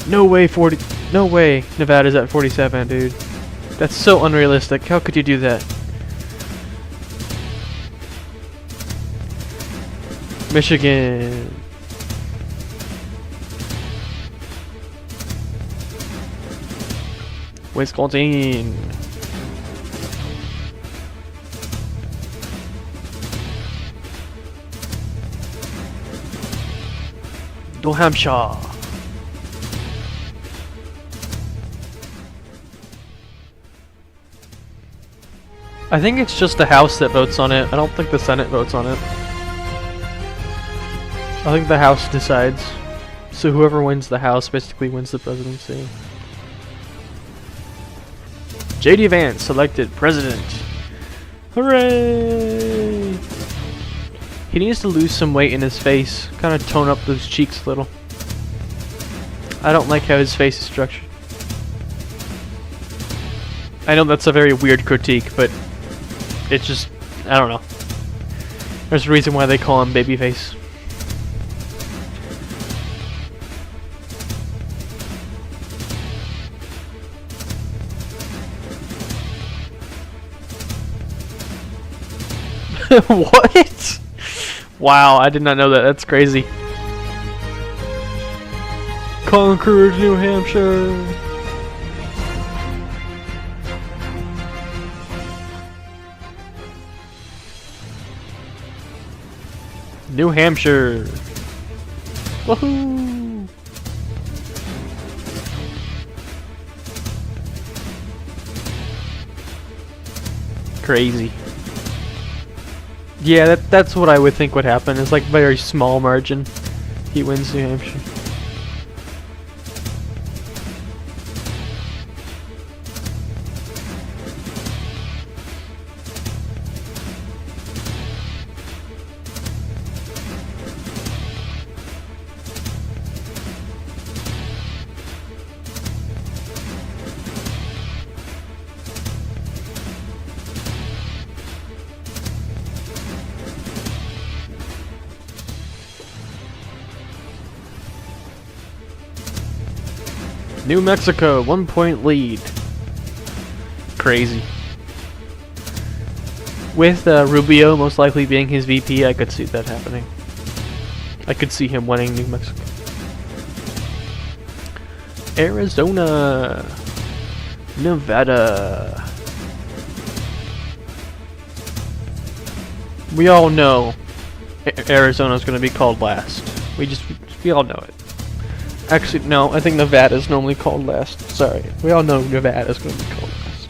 No way 40. No way Nevada's at 47, dude. That's so unrealistic. How could you do that? Michigan. Wisconsin. New Hampshire. I think it's just the House that votes on it. I don't think the Senate votes on it. I think the House decides. So whoever wins the House basically wins the presidency. J.D. Vance elected president. Hooray! He needs to lose some weight in his face. Kind of tone up those cheeks a little. I don't like how his face is structured. I know that's a very weird critique, but it's just, I don't know. There's a reason why they call him Babyface. What? Wow, I did not know that. That's crazy. Concord, New Hampshire. New Hampshire. Woohoo! Crazy. Yeah, that's what I would think would happen. It's like very small margin. He wins New Hampshire. New Mexico, 1-point lead. Crazy. With Rubio most likely being his VP, I could see that happening. I could see him winning New Mexico. Arizona. Nevada. We all know Arizona's going to be called last. We all know it. Actually, no, I think Nevada's normally called last. Sorry. We all know Nevada's going to be called last.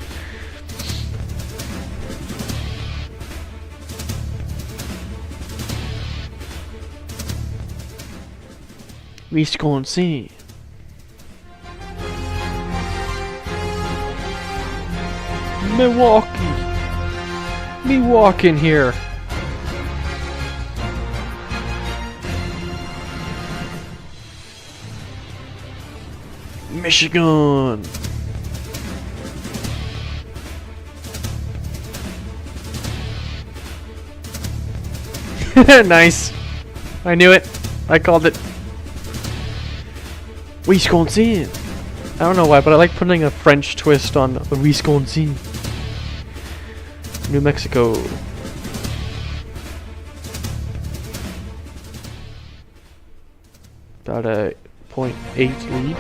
Wisconsin. Milwaukee. Me walking here. Michigan. Nice. I knew it. I called it. Wisconsin. I don't know why, but I like putting a French twist on the Wisconsin. New Mexico. About a 0.8 lead.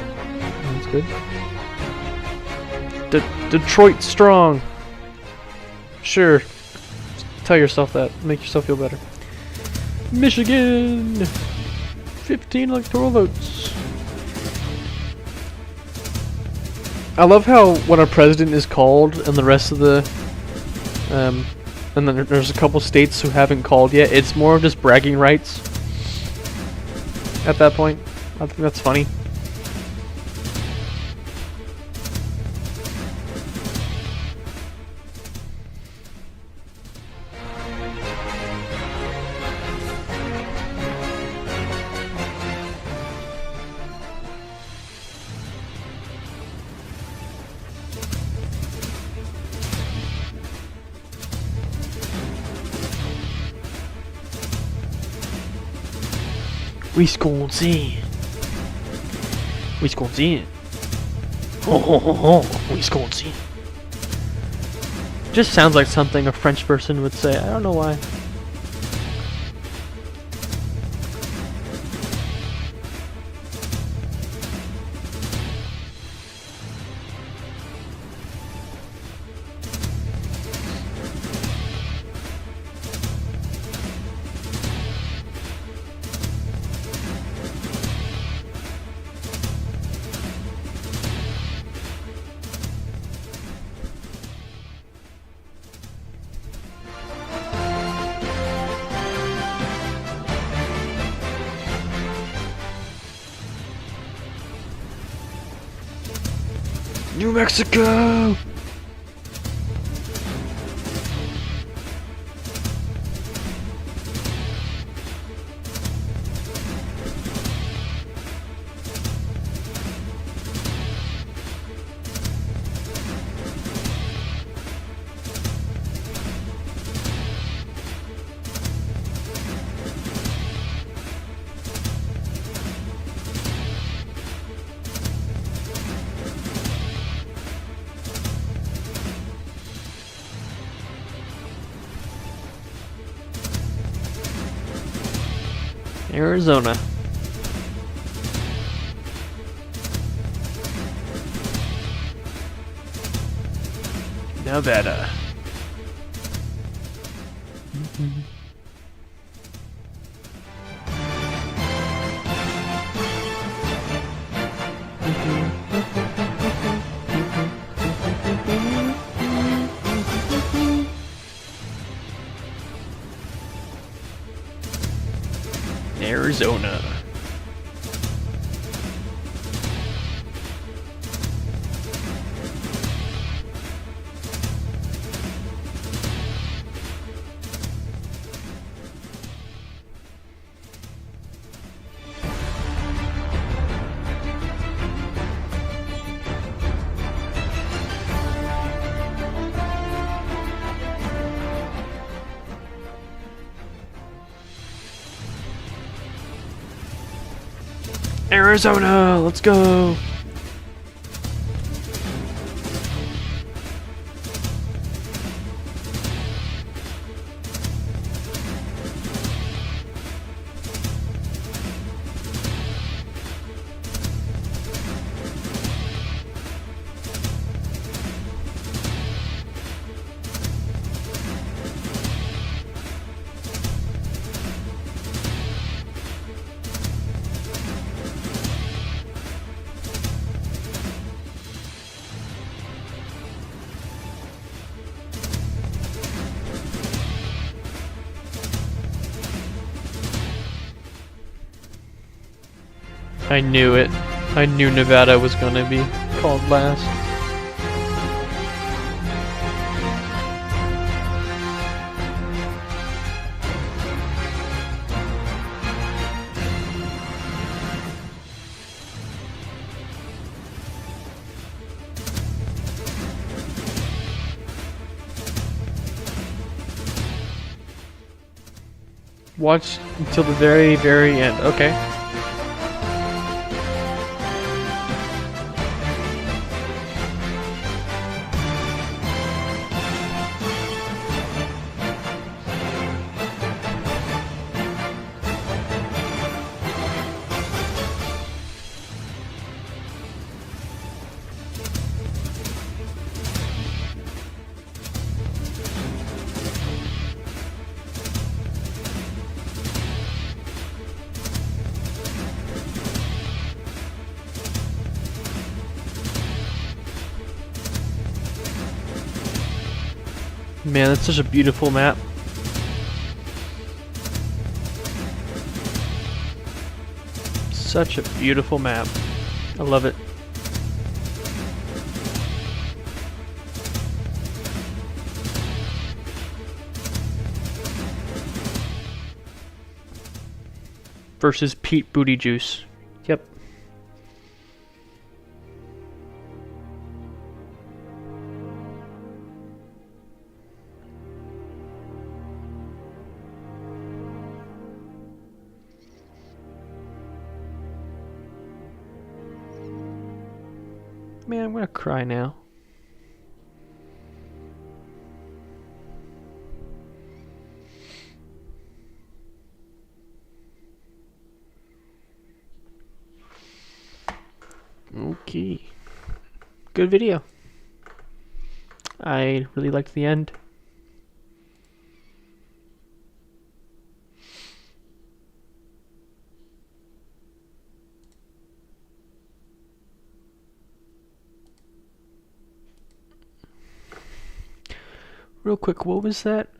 That's good. Detroit strong. Sure. Tell yourself that. Make yourself feel better. Michigan! 15 electoral votes. I love how when a president is called and the rest of the and then there's a couple states who haven't called yet, it's more of just bragging rights at that point. I think that's funny. Wisconsin. Wisconsin. Ho ho ho ho. Wisconsin. Just sounds like something a French person would say. I don't know why. New Mexico! Arizona. Nevada. Arizona. Arizona, let's go. I knew it. I knew Nevada was gonna be called last. Watch until the very, very end. Okay. Man, that's such a beautiful map. Such a beautiful map. I love it. Versus Pete Booty Juice. Yep. Man, I'm gonna cry now. Okay. Good video. I really liked the end. Real quick, what was that?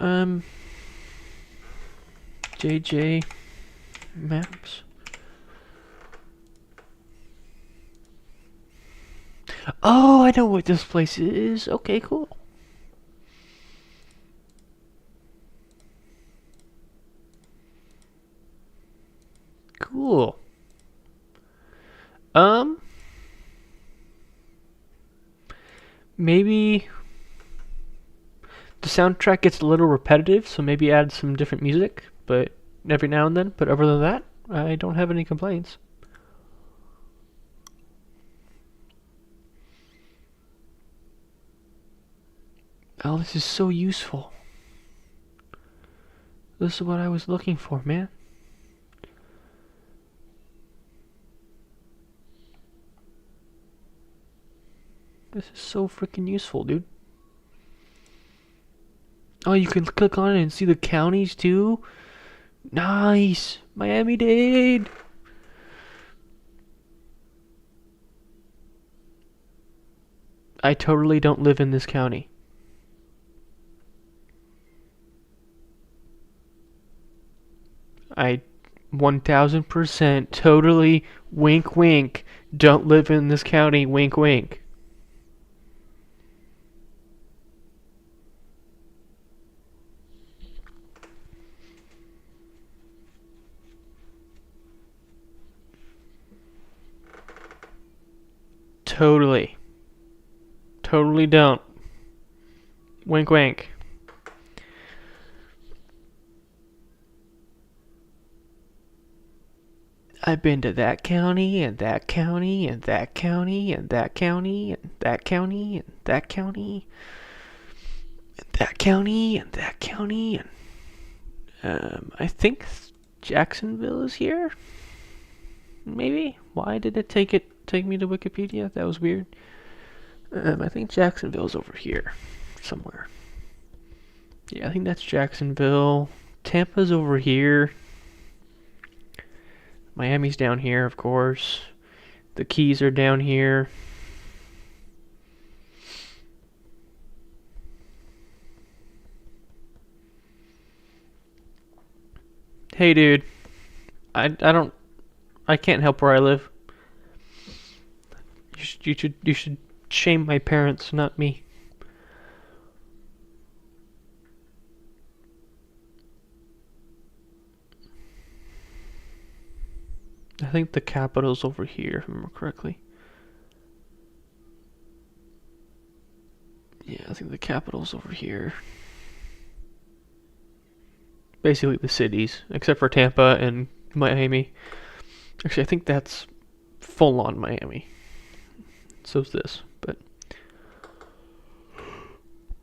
JJ Maps. Oh, I know what this place is. Okay, cool. Cool. Maybe the soundtrack gets a little repetitive, so maybe add some different music, but every now and then. But other than that, I don't have any complaints. Oh, this is so useful. This is what I was looking for, man. This is so freaking useful, dude. Oh, you can click on it and see the counties too? Nice! Miami-Dade! I totally don't live in this county. I 1000% totally wink wink don't live in this county, wink wink. Totally. Totally don't. Wink wink. I've been to that county and that county and that county and that county and that county and that county and that county and that county and I think Jacksonville is here. Maybe. Why did it take me to Wikipedia? That was weird. I think Jacksonville's over here somewhere. Yeah, I think that's Jacksonville. Tampa's over here. Miami's down here, of course. The Keys are down here. Hey, dude. I can't help where I live. You should shame my parents, not me. I think the capital's over here, if I remember correctly. Yeah, I think the capital's over here. Basically the cities, except for Tampa and Miami. Actually, I think that's full on Miami. So's this, but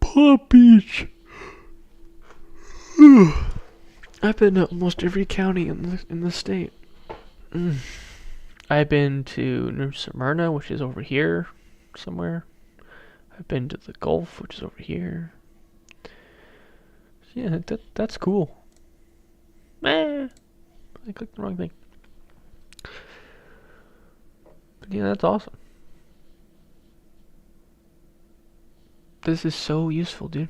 Palm Beach. I've been to almost every county in the state. I've been to New Smyrna, which is over here somewhere. I've been to the Gulf, which is over here. Yeah, that's cool. I clicked the wrong thing. But yeah, that's awesome. This is so useful, dude.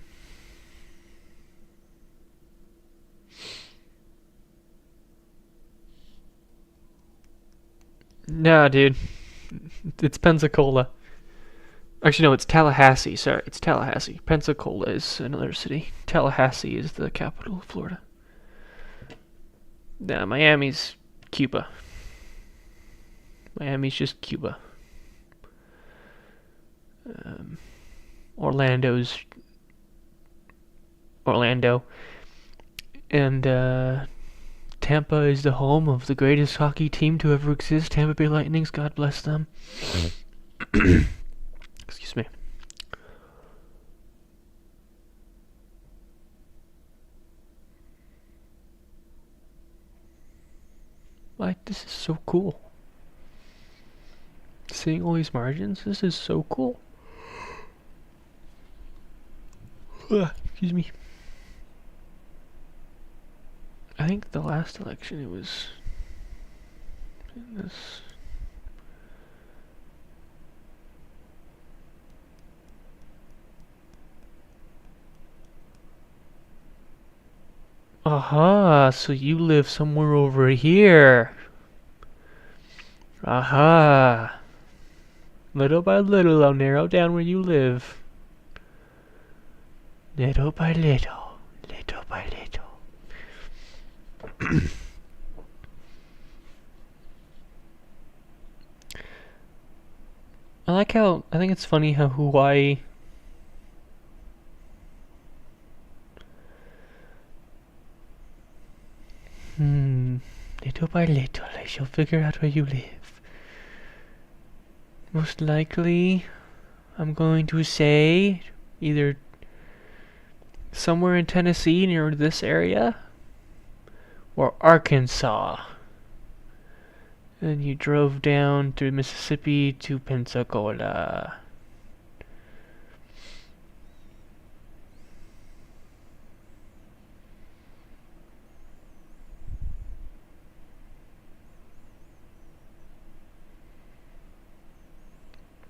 Nah, dude. It's Pensacola. Actually, no, it's Tallahassee. Sorry, it's Tallahassee. Pensacola is another city. Tallahassee is the capital of Florida. Nah, Miami's Cuba. Miami's just Cuba. Orlando's Orlando. And Tampa is the home of the greatest hockey team to ever exist, Tampa Bay Lightnings. God bless them. Excuse me. Like, this is so cool. Seeing all these margins, this is so cool. Excuse me. I think the last election it was in this. Aha, so you live somewhere over here. Aha. Little by little, I'll narrow down where you live. Little by little, little by little. I think it's funny how Hawaii little by little I shall figure out where you live. Most likely I'm going to say either somewhere in Tennessee near this area or Arkansas. And you drove down through Mississippi to Pensacola.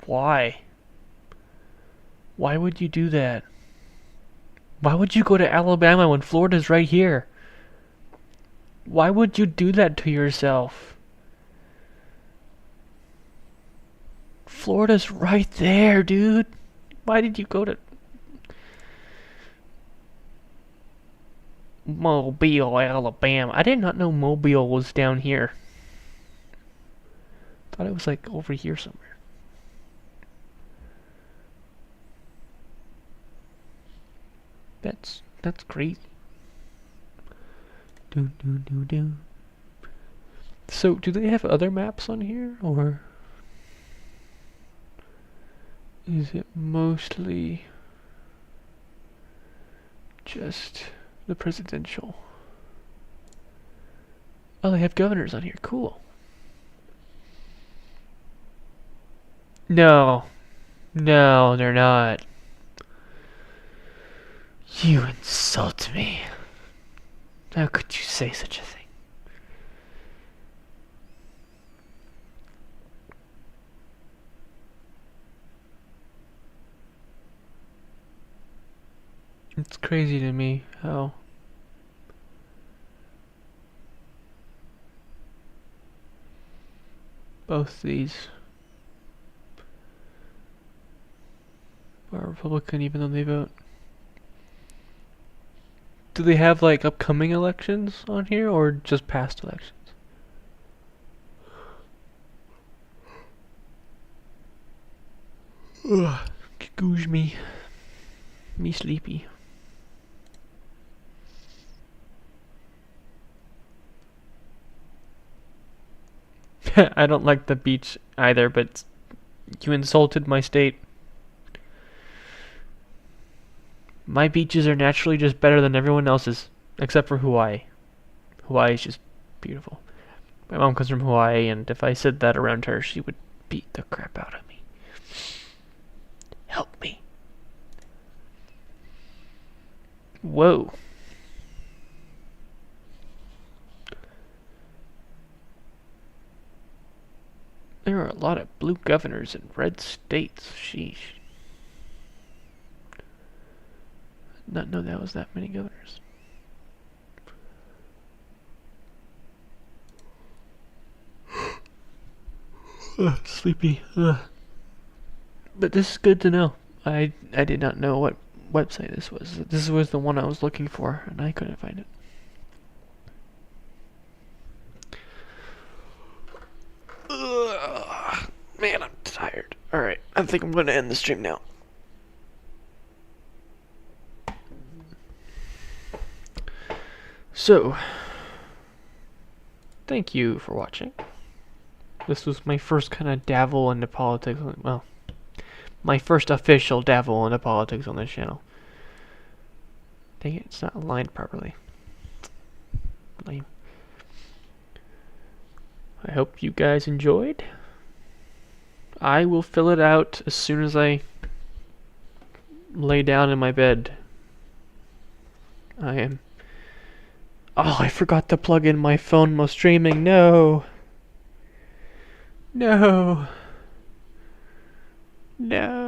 Why? Why would you do that? Why would you go to Alabama when Florida's right here? Why would you do that to yourself? Florida's right there, dude. Why did you go to Mobile, Alabama? I did not know Mobile was down here. Thought it was like over here somewhere. That's crazy. Do. So, do they have other maps on here, or is it mostly just the presidential? Oh, they have governors on here. Cool. No, they're not. You insult me. How could you say such a thing? It's crazy to me how both these are Republican even though they vote. Do they have like upcoming elections on here or just past elections? Ugh, excuse me. Me sleepy. I don't like the beach either, but you insulted my state. My beaches are naturally just better than everyone else's, except for Hawaii. Hawaii is just beautiful. My mom comes from Hawaii, and if I said that around her, she would beat the crap out of me. Help me. Whoa. There are a lot of blue governors in red states. Sheesh. Not know that was that many governors. Sleepy. But this is good to know. I did not know what website this was. This was the one I was looking for, and I couldn't find it. Ugh, man, I'm tired. Alright, I think I'm going to end the stream now. So, thank you for watching. This was my first kind of dabble into politics. Well, my first official dabble into politics on this channel. Dang it, it's not aligned properly. Lame. I hope you guys enjoyed. I will fill it out as soon as I lay down in my bed. I am... Oh, I forgot to plug in my phone while streaming. No. No. No.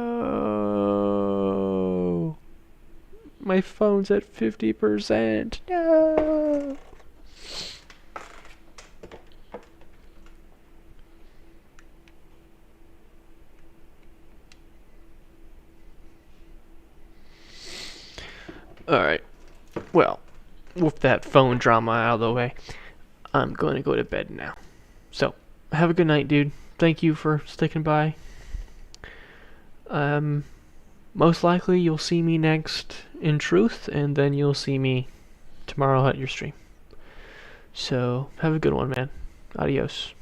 My phone's at 50%. No. Alright. Well, with that phone drama out of the way, I'm going to go to bed now. So, have a good night, dude. Thank you for sticking by. Most likely you'll see me next in Truth, and then you'll see me tomorrow at your stream. So, have a good one, man. Adios.